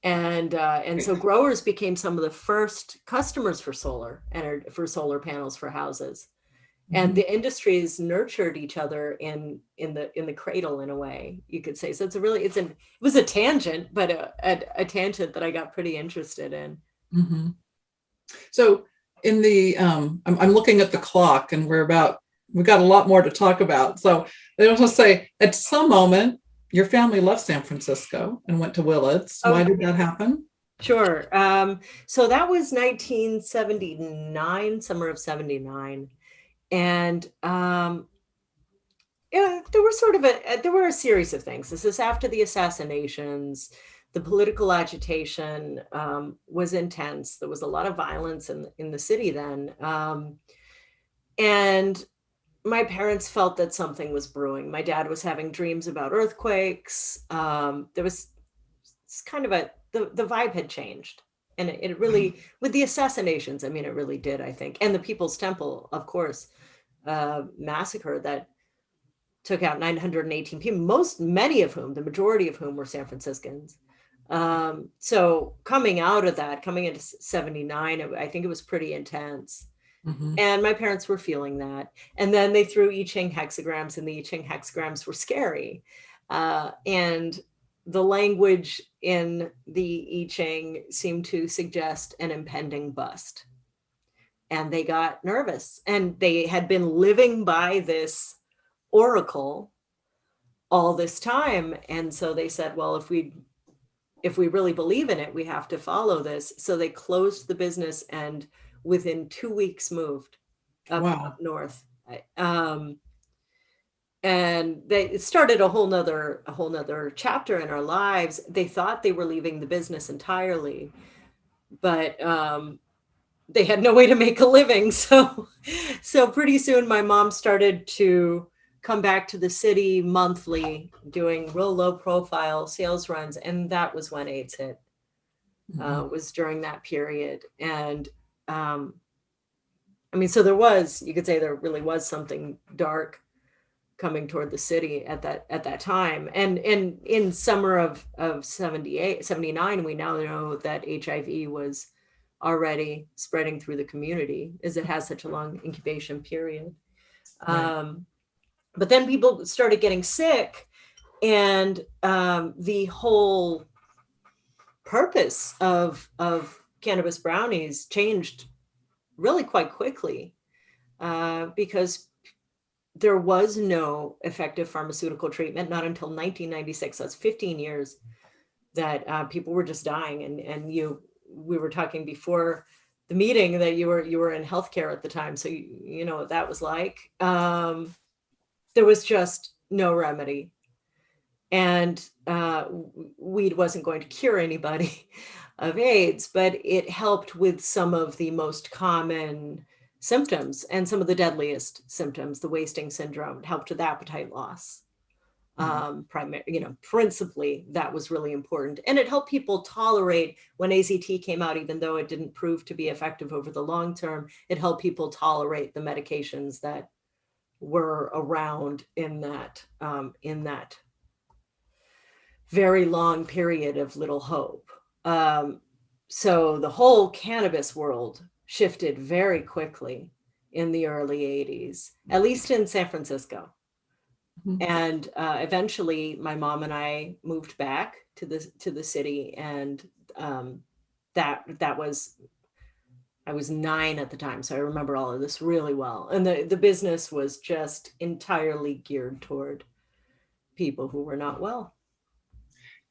And so growers became some of the first customers for solar panels for houses. And the industries nurtured each other in the cradle, in a way, you could say. So it was a tangent, but a tangent that I got pretty interested in. So in the I'm looking at the clock, and we've got a lot more to talk about. So I want to say, at some moment, your family left San Francisco and went to Willits. Why did that happen? Sure. So that was 1979, summer of 79. And there were a series of things. This is after the assassinations. The political agitation was intense. There was a lot of violence in the city then. And my parents felt that something was brewing. My dad was having dreams about earthquakes. There was kind of the vibe had changed. And it really, with the assassinations, I mean, it really did, I think. And the People's Temple, of course, massacre that took out 918 people, many of whom, the majority of whom were San Franciscans. So coming into 79, I think it was pretty intense. And my parents were feeling that. And then they threw I Ching hexagrams, and the I Ching hexagrams were scary. And the language in the I Ching seemed to suggest an impending bust. And they got nervous, and they had been living by this oracle all this time. And so they said, well, if we really believe in it, we have to follow this. So they closed the business and within 2 weeks moved up north. And it started a whole nother chapter in our lives. They thought they were leaving the business entirely, but they had no way to make a living. So pretty soon my mom started to come back to the city monthly doing real low profile sales runs. And that was when AIDS hit, was during that period. And I mean, so you could say there really was something dark coming toward the city at that time. And in summer of 79, we now know that HIV was already spreading through the community, as it has such a long incubation period. Right. But then people started getting sick, and the whole purpose of cannabis brownies changed really quite quickly, because there was no effective pharmaceutical treatment, not until 1996. That's 15 years that people were just dying. And we were talking before the meeting that you were in healthcare at the time, so you know what that was like. There was just no remedy, and weed wasn't going to cure anybody of AIDS, but it helped with some of the most common symptoms and some of the deadliest symptoms. The wasting syndrome, it helped with appetite loss. Principally, that was really important. And it helped people tolerate, when AZT came out, even though it didn't prove to be effective over the long term, it helped people tolerate the medications that were around in that very long period of little hope. So the whole cannabis world shifted very quickly in the early 80s, at least in San Francisco. And eventually my mom and I moved back to the city, and that was, I was 9 at the time, so I remember all of this really well. And the business was just entirely geared toward people who were not well.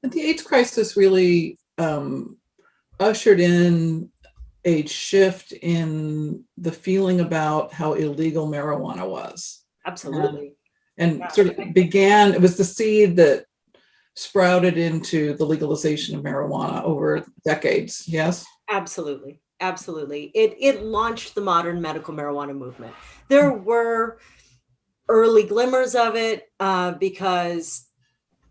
And the AIDS crisis really ushered in a shift in the feeling about how illegal marijuana was. Absolutely. And sort of began, it was the seed that sprouted into the legalization of marijuana over decades. Yes? Absolutely. Absolutely. It launched the modern medical marijuana movement. There were early glimmers of it because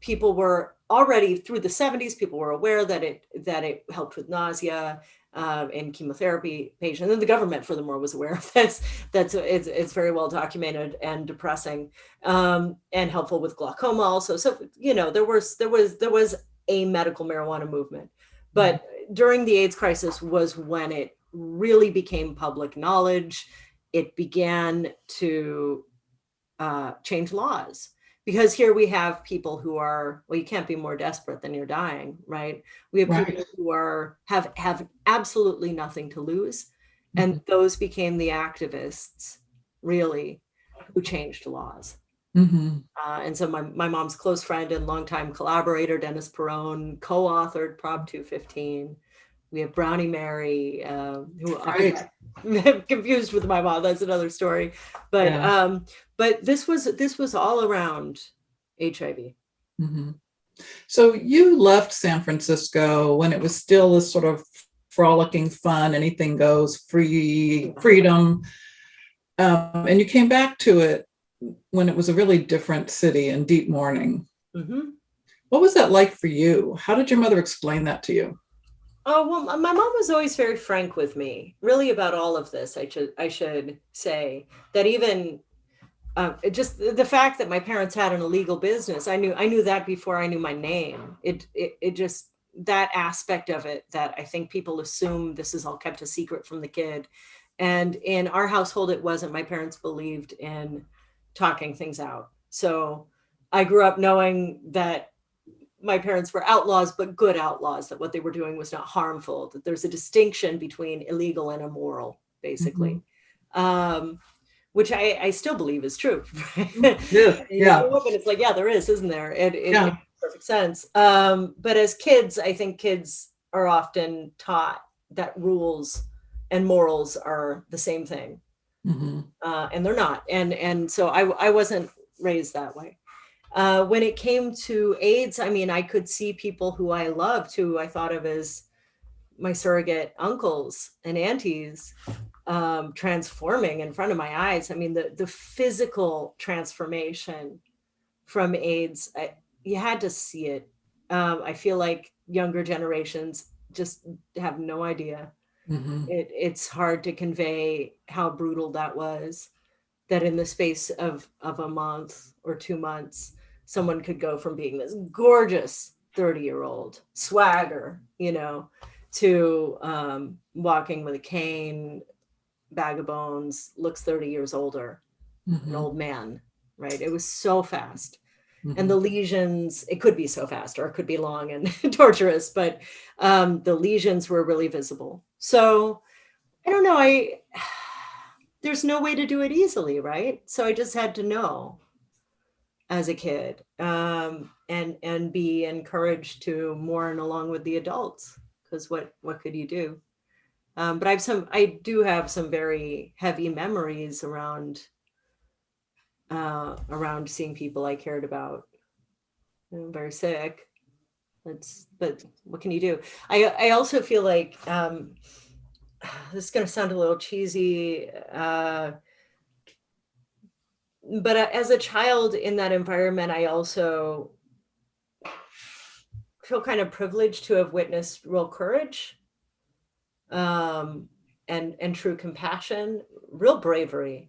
people were already, through the 70s, people were aware that it helped with nausea and chemotherapy patients. And the government, furthermore, was aware of this. It's very well documented and depressing, and helpful with glaucoma also. So, there was a medical marijuana movement. But during the AIDS crisis was when it really became public knowledge. It began to change laws, because here we have people who are, well, you can't be more desperate than you're dying, right? We have people who have absolutely nothing to lose. And those became the activists, really, who changed laws. And so my mom's close friend and longtime collaborator, Dennis Perrone, co-authored Prop 215. We have Brownie Mary, who I'm confused with my mom. That's another story. But this was all around HIV. So you left San Francisco when it was still this sort of frolicking fun, anything goes, freedom. And you came back to it when it was a really different city in deep mourning. What was that like for you? How did your mother explain that to you? Oh, well, my mom was always very frank with me, really, about all of this. I should say that even just the fact that my parents had an illegal business, I knew that before I knew my name. It just, that aspect of it, that I think people assume this is all kept a secret from the kid. And in our household, it wasn't. My parents believed in talking things out. So I grew up knowing that my parents were outlaws, but good outlaws, that what they were doing was not harmful, that there's a distinction between illegal and immoral, basically. Which I still believe is true. It's like, yeah, there is, isn't there? It makes perfect sense. But as kids, I think kids are often taught that rules and morals are the same thing. And they're not. And so I wasn't raised that way. When it came to AIDS, I mean, I could see people who I loved, who I thought of as my surrogate uncles and aunties transforming in front of my eyes. I mean, the physical transformation from AIDS, you had to see it. I feel like younger generations just have no idea. It's hard to convey how brutal that was, that in the space of a month or 2 months, someone could go from being this gorgeous 30-year-old swagger, to walking with a cane, bag of bones, looks 30 years older, an old man, right? It was so fast. And the lesions, it could be so fast, or it could be long and torturous, but the lesions were really visible. So I don't know, there's no way to do it easily, right? So I just had to know as a kid, and be encouraged to mourn along with the adults, because what could you do? But I do have some very heavy memories around seeing people I cared about, very sick. But what can you do? I also feel like, this is going to sound a little cheesy, but as a child in that environment, I also feel kind of privileged to have witnessed real courage, and true compassion, real bravery.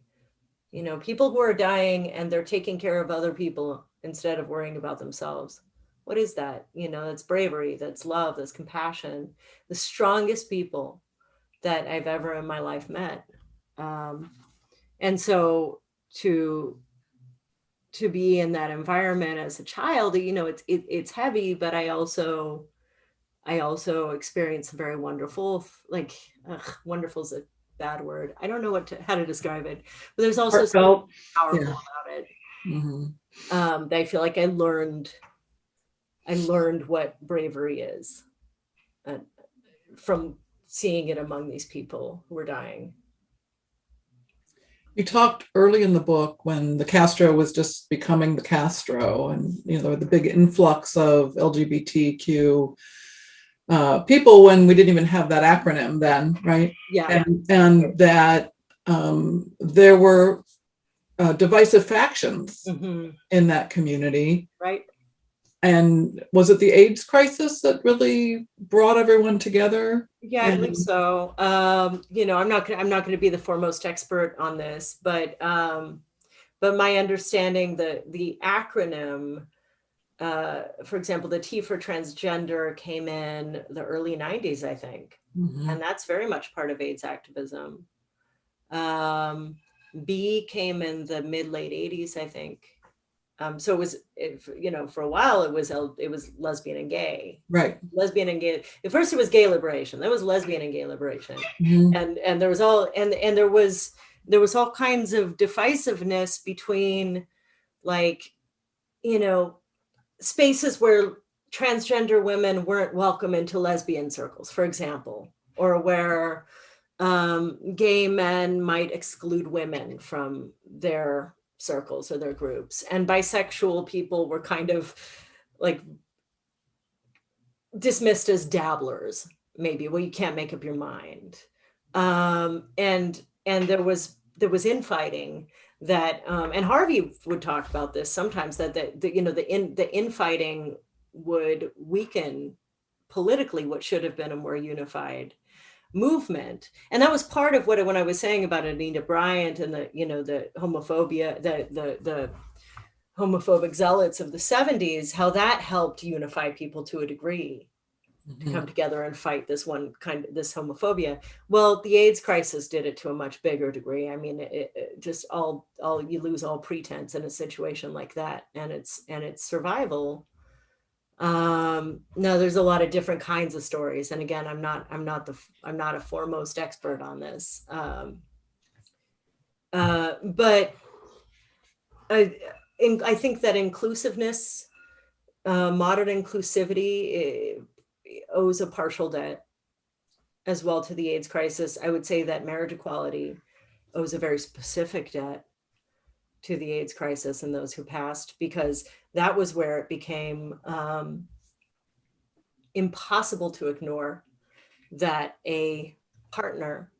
People who are dying and they're taking care of other people instead of worrying about themselves. What is that? That's bravery, that's love, that's compassion. The strongest people that I've ever in my life met. And so to be in that environment as a child, it's heavy, but I also experienced very wonderful, wonderful is a bad word. I don't know how to describe it, but there's also something powerful about it. That I feel like I learned what bravery is, from seeing it among these people who were dying. You talked early in the book when the Castro was just becoming the Castro, and the big influx of LGBTQ people when we didn't even have that acronym then, right? Yeah. And that there were divisive factions in that community. Right. And was it the AIDS crisis that really brought everyone together? Yeah, I believe so. I'm not going to be the foremost expert on this, but my understanding, the acronym, for example, the T for transgender came in the early 90s, I think. And that's very much part of AIDS activism. B came in the mid-late 80s, I think. So it was, for a while it was lesbian and gay. Right. Lesbian and gay. At first it was gay liberation. Then it was lesbian and gay liberation. And there was there was all kinds of divisiveness between, spaces where transgender women weren't welcome into lesbian circles, for example, or where gay men might exclude women from their circles or their groups, and bisexual people were kind of dismissed as dabblers, maybe. Well, you can't make up your mind. And there was infighting that, and Harvey would talk about this sometimes, that the infighting would weaken politically what should have been a more unified movement. And that was part of when I was saying about Anita Bryant and the homophobia, the homophobic zealots of the 70s, how that helped unify people to a degree, to come together and fight this homophobia. Well, the AIDS crisis did it to a much bigger degree. I mean, it just all you lose all pretense in a situation like that, and it's survival. No, there's a lot of different kinds of stories, and again, I'm not a foremost expert on this, but I think that inclusiveness, modern inclusivity, owes a partial debt as well to the AIDS crisis. I would say that marriage equality owes a very specific debt to the AIDS crisis and those who passed, because that was where it became impossible to ignore, that a partner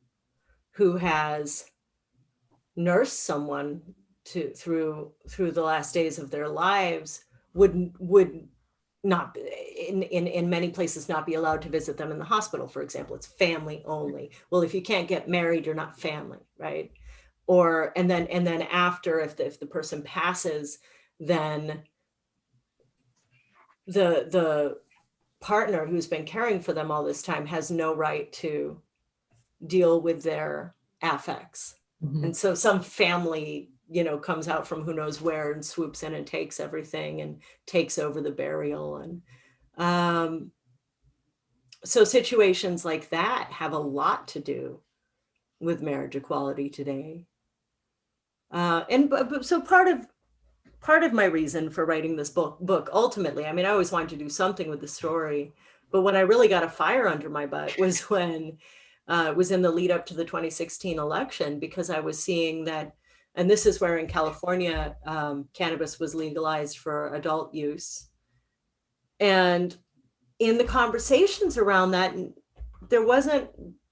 who has nursed someone through the last days of their lives would not, in many places, not be allowed to visit them in the hospital, for example. It's family only. Well, if you can't get married, you're not family, right? Or and then after, if the person passes, then the partner who's been caring for them all this time has no right to deal with their affects. And so some family, comes out from who knows where and swoops in and takes everything and takes over the burial. And so situations like that have a lot to do with marriage equality today. So part of my reason for writing this book ultimately, I mean, I always wanted to do something with the story, but when I really got a fire under my butt was when it was in the lead up to the 2016 election, because I was seeing that, and this is where in California, cannabis was legalized for adult use. And in the conversations around that,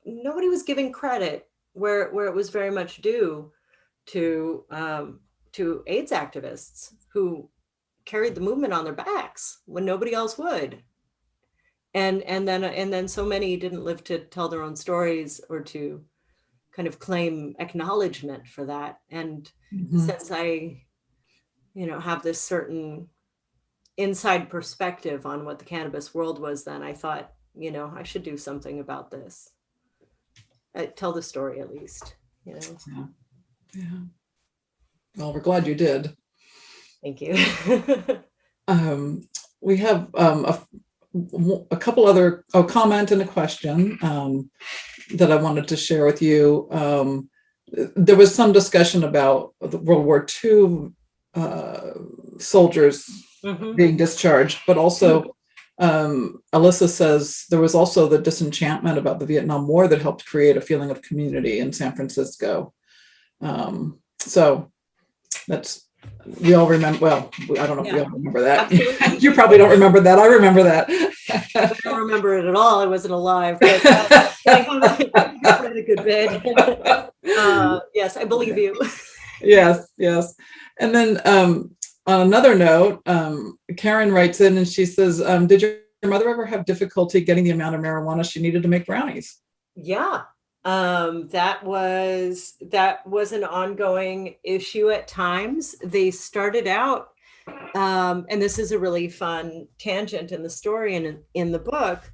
nobody was giving credit where it was very much due to AIDS activists who carried the movement on their backs when nobody else would. And then so many didn't live to tell their own stories or to kind of claim acknowledgement for that. And since I, have this certain inside perspective on what the cannabis world was then, I thought, I should do something about this. Tell the story at least, Yeah. Well, we're glad you did. Thank you. We have a couple other comment and a question that I wanted to share with you. There was some discussion about the World War II soldiers being discharged, but also Alyssa says there was also the disenchantment about the Vietnam War that helped create a feeling of community in San Francisco. So that's, we all remember, well, I don't know if we all remember that. You probably don't remember that. I remember that. I don't remember it at all. I wasn't alive, but I read a good bit. Yes, I believe you. Yes. And then on another note, Karen writes in and she says, did your mother ever have difficulty getting the amount of marijuana she needed to make brownies? Yeah. That was an ongoing issue at times. They started out, and this is a really fun tangent in the story and in the book.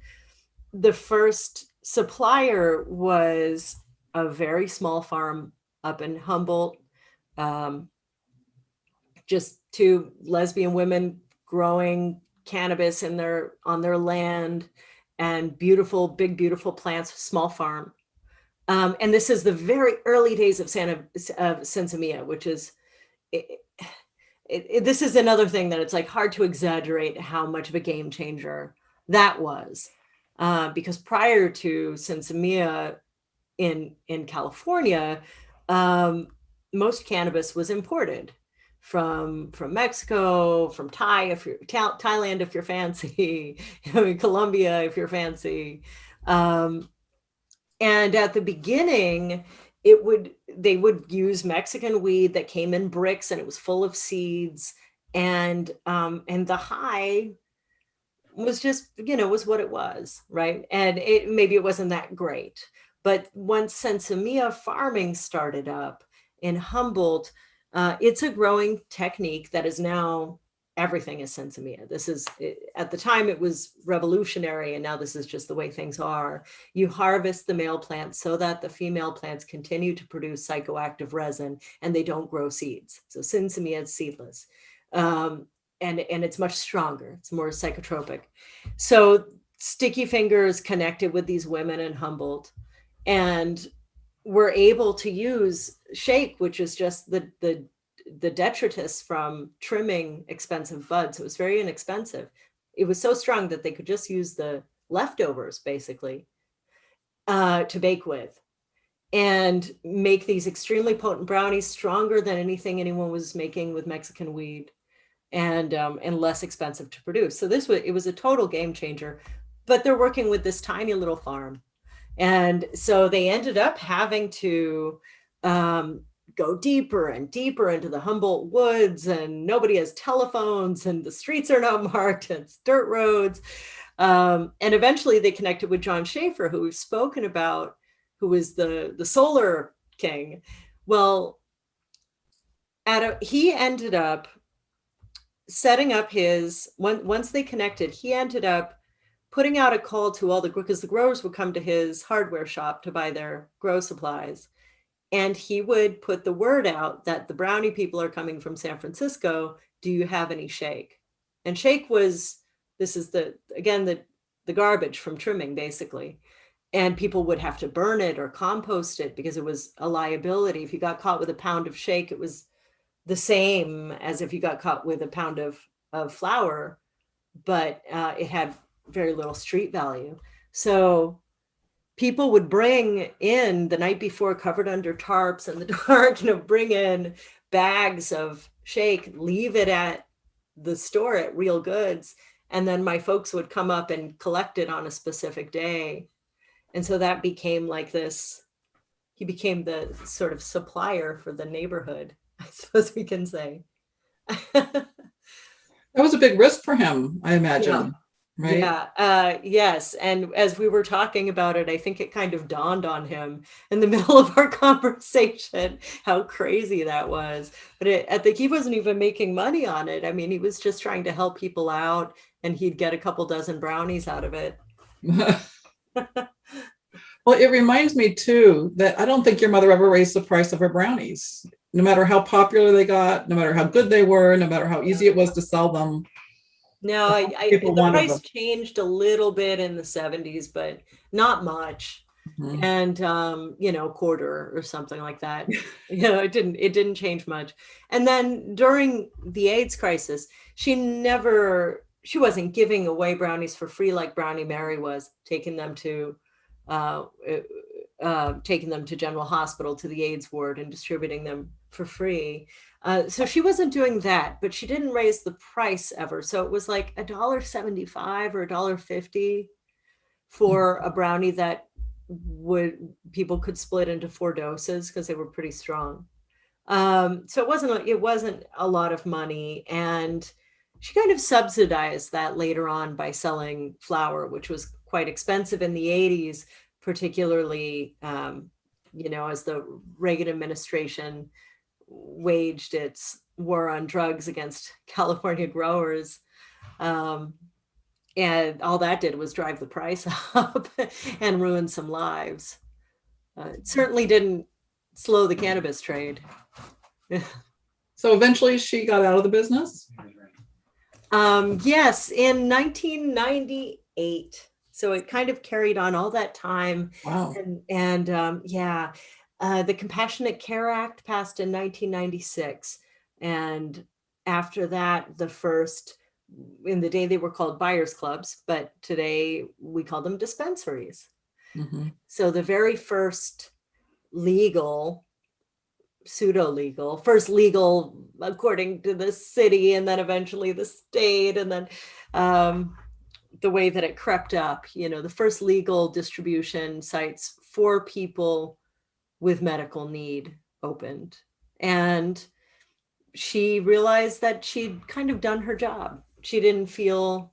The first supplier was a very small farm up in Humboldt, just two lesbian women growing cannabis on their land, and big, beautiful plants, small farm. And this is the very early days of Sensimilla, which is, this is another thing that it's like hard to exaggerate how much of a game changer that was. Because prior to Sensimilla in California, most cannabis was imported from Mexico, from Thailand if you're fancy, Colombia if you're fancy. And at the beginning, they would use Mexican weed that came in bricks, and it was full of seeds, and the high was just, was what it was, right? And maybe it wasn't that great. But once Sensimilla farming started up in Humboldt, it's a growing technique that is now, everything is Sensimilla. This is, at the time it was revolutionary, and now this is just the way things are. You harvest the male plants so that the female plants continue to produce psychoactive resin and they don't grow seeds. So Sensimilla is seedless. And it's much stronger. It's more psychotropic. So Sticky Fingers connected with these women in Humboldt and were able to use shake, which is just the detritus from trimming expensive buds. It was very inexpensive. It was so strong that they could just use the leftovers basically to bake with and make these extremely potent brownies, stronger than anything anyone was making with Mexican weed, and less expensive to produce. So it was a total game changer. But they're working with this tiny little farm. And so they ended up having to go deeper and deeper into the Humboldt woods, and nobody has telephones, and the streets are not marked, and it's dirt roads. And eventually they connected with John Schaefer, who we've spoken about, who was the solar king. Well, he ended up setting up once they connected, he ended up putting out a call to all because the growers would come to his hardware shop to buy their grow supplies. And he would put the word out that the brownie people are coming from San Francisco. Do you have any shake? And shake was, this is the garbage from trimming, basically. And people would have to burn it or compost it because it was a liability. If you got caught with a pound of shake, it was the same as if you got caught with a pound of flour, but it had very little street value. So people would bring in the night before, covered under tarps in the dark, bring in bags of shake, leave it at the store at Real Goods. And then my folks would come up and collect it on a specific day. And so that became like this, he became the sort of supplier for the neighborhood, I suppose we can say. That was a big risk for him, I imagine. Yeah. Right? Yeah. Yes. And as we were talking about it, I think it kind of dawned on him in the middle of our conversation how crazy that was. But I think he wasn't even making money on it. I mean, he was just trying to help people out, and he'd get a couple dozen brownies out of it. Well, it reminds me too that I don't think your mother ever raised the price of her brownies, no matter how popular they got, no matter how good they were, no matter how easy it was to sell them. No, the price changed a little bit in the 70s, but not much. Mm-hmm. And quarter or something like that. It didn't change much. And then during the AIDS crisis, she wasn't giving away brownies for free like Brownie Mary was, taking them to General Hospital, to the AIDS ward, and distributing them for free. So she wasn't doing that, but she didn't raise the price ever. So it was like $1.75 or $1.50 for a brownie that people could split into 4 doses because they were pretty strong. So it wasn't a lot of money, and she kind of subsidized that later on by selling flour, which was quite expensive in the 80s, particularly, as the Reagan administration waged its war on drugs against California growers. And all that did was drive the price up and ruin some lives. It certainly didn't slow the cannabis trade. So eventually she got out of the business? Yes, in 1998. So it kind of carried on all that time. Wow. The Compassionate Care Act passed in 1996. And after that, in the day they were called buyers clubs, but today we call them dispensaries. Mm-hmm. So the very first first legal according to the city, and then eventually the state, and then the way that it crept up, the first legal distribution sites for people with medical need opened. And she realized that she'd kind of done her job. She didn't feel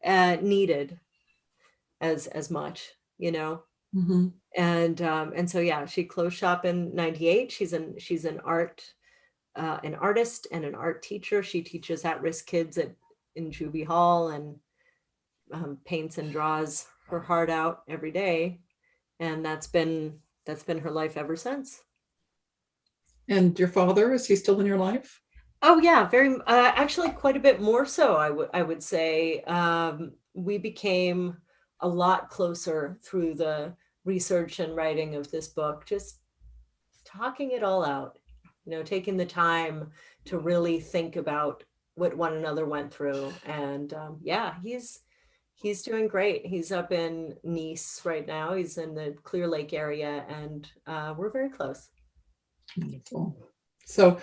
needed as much, Mm-hmm. And so she closed shop in 98. She's an artist and an art teacher. She teaches at-risk kids in Juvie Hall, and paints and draws her heart out every day. And that's been her life ever since. And your father, is he still in your life? Oh yeah, very actually quite a bit more so. I would say we became a lot closer through the research and writing of this book, just talking it all out, taking the time to really think about what one another went through. And he's doing great. He's up in Nice right now. He's in the Clear Lake area, and we're very close. Wonderful. So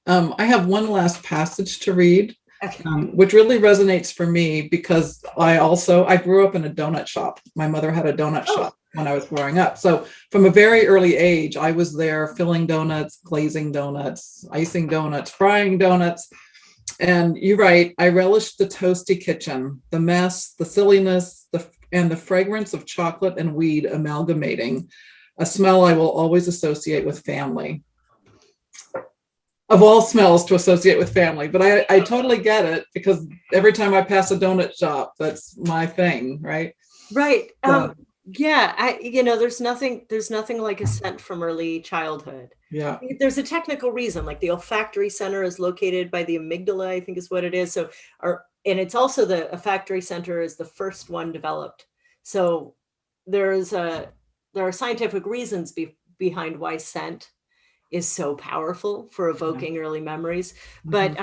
I have one last passage to read, okay. Which really resonates for me because I grew up in a donut shop. My mother had a donut shop. when I was growing up. So from a very early age, I was there filling donuts, glazing donuts, icing donuts, frying donuts. And you're right, I relished the toasty kitchen, the mess, the silliness, and the fragrance of chocolate and weed amalgamating, a smell I will always associate with family. Of all smells to associate with family, but I totally get it, because every time I pass a donut shop, that's my thing, right? Right. So, Yeah, there's nothing like a scent from early childhood. yeah. There's a technical reason, like the olfactory center is located by the amygdala, I think is what it is. So, and it's also the olfactory center is the first one developed. So there are scientific reasons behind why scent is so powerful for evoking early memories. But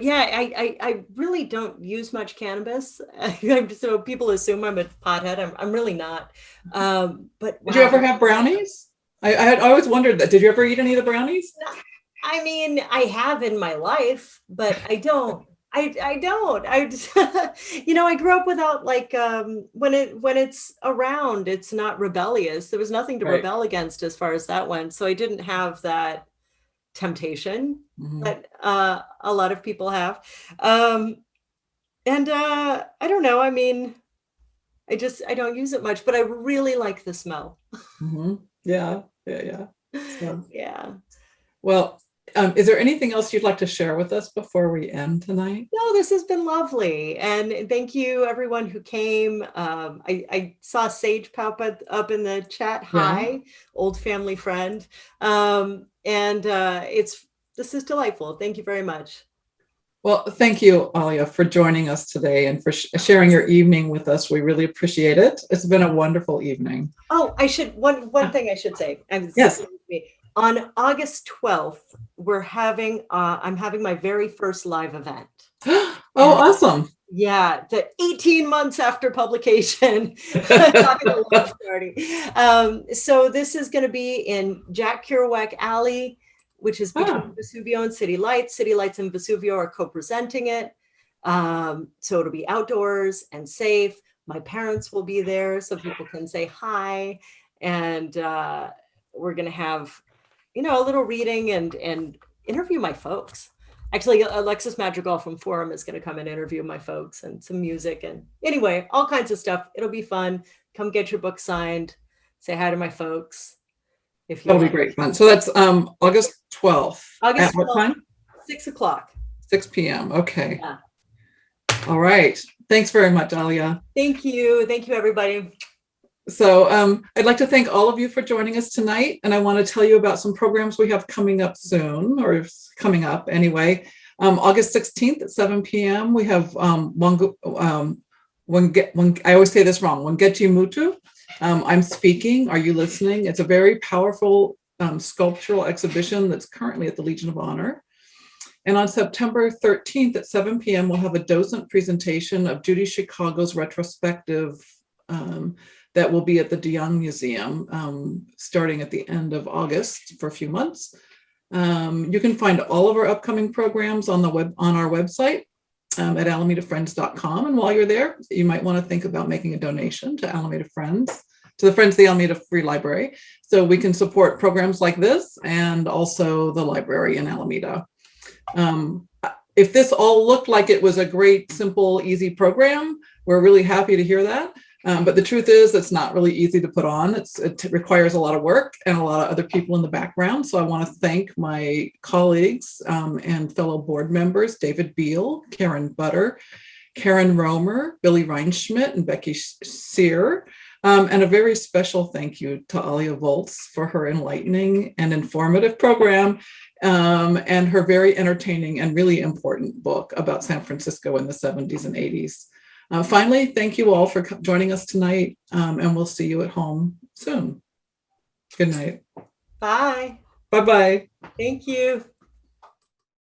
yeah, I really don't use much cannabis. So people assume I'm a pothead. I'm really not. But Did you ever have brownies? I had always wondered that. Did you ever eat any of the brownies? I mean, I have in my life, but I don't. I don't. I grew up without, like, when it's around, it's not rebellious. There was nothing to rebel against as far as that went. So I didn't have that temptation that a lot of people have. I don't know. I mean, I don't use it much, but I really like the smell. Yeah. So, yeah. Well, is there anything else you'd like to share with us before we end tonight? No, this has been lovely. And thank you, everyone who came. I saw Sage pop up in the chat. Hi, old family friend. This is delightful. Thank you very much. Well, thank you, Alia, for joining us today and for sharing your evening with us. We really appreciate it. It's been a wonderful evening. Oh, one thing I should say. Yes. On August 12th, I'm having my very first live event. Awesome. Yeah, 18 months after publication, having a launch party. So this is going to be in Jack Kerouac Alley, which is between Vesuvio and City Lights. City Lights and Vesuvio are co-presenting it. So it'll be outdoors and safe. My parents will be there so people can say hi. And we're going to have, a little reading and interview my folks. Actually, Alexis Madrigal from Forum is going to come and interview my folks, and some music, and anyway, all kinds of stuff. It'll be fun. Come get your book signed. Say hi to my folks. That'll be great fun. So that's August 12th. August 12th, at what time? 6 o'clock. 6 p.m. Okay. Yeah. All right. Thanks very much, Alia. Thank you. Thank you, everybody. So I'd like to thank all of you for joining us tonight. And I want to tell you about some programs we have coming up soon, or coming up anyway. August 16th at 7 p.m. we have I always say this wrong, Wangeti Mutu. I'm speaking. Are you listening? It's a very powerful sculptural exhibition that's currently at the Legion of Honor. And on September 13th at 7 p.m., we'll have a docent presentation of Judy Chicago's retrospective that will be at the DeYoung Museum starting at the end of August for a few months. You can find all of our upcoming programs on our website at alametafriends.com. And while you're there, you might want to think about making a donation to Alameda Friends, to the Friends of the Alameda Free Library, so we can support programs like this and also the library in Alameda. If this all looked like it was a great, simple, easy program, we're really happy to hear that. But the truth is, it's not really easy to put on. It requires a lot of work and a lot of other people in the background. So I want to thank my colleagues and fellow board members, David Beal, Karen Butter, Karen Romer, Billy Reinschmidt, and Becky Sear. And a very special thank you to Alia Volz for her enlightening and informative program and her very entertaining and really important book about San Francisco in the 70s and 80s. Finally, thank you all for joining us tonight, and we'll see you at home soon. Good night. Bye. Bye-bye. Thank you.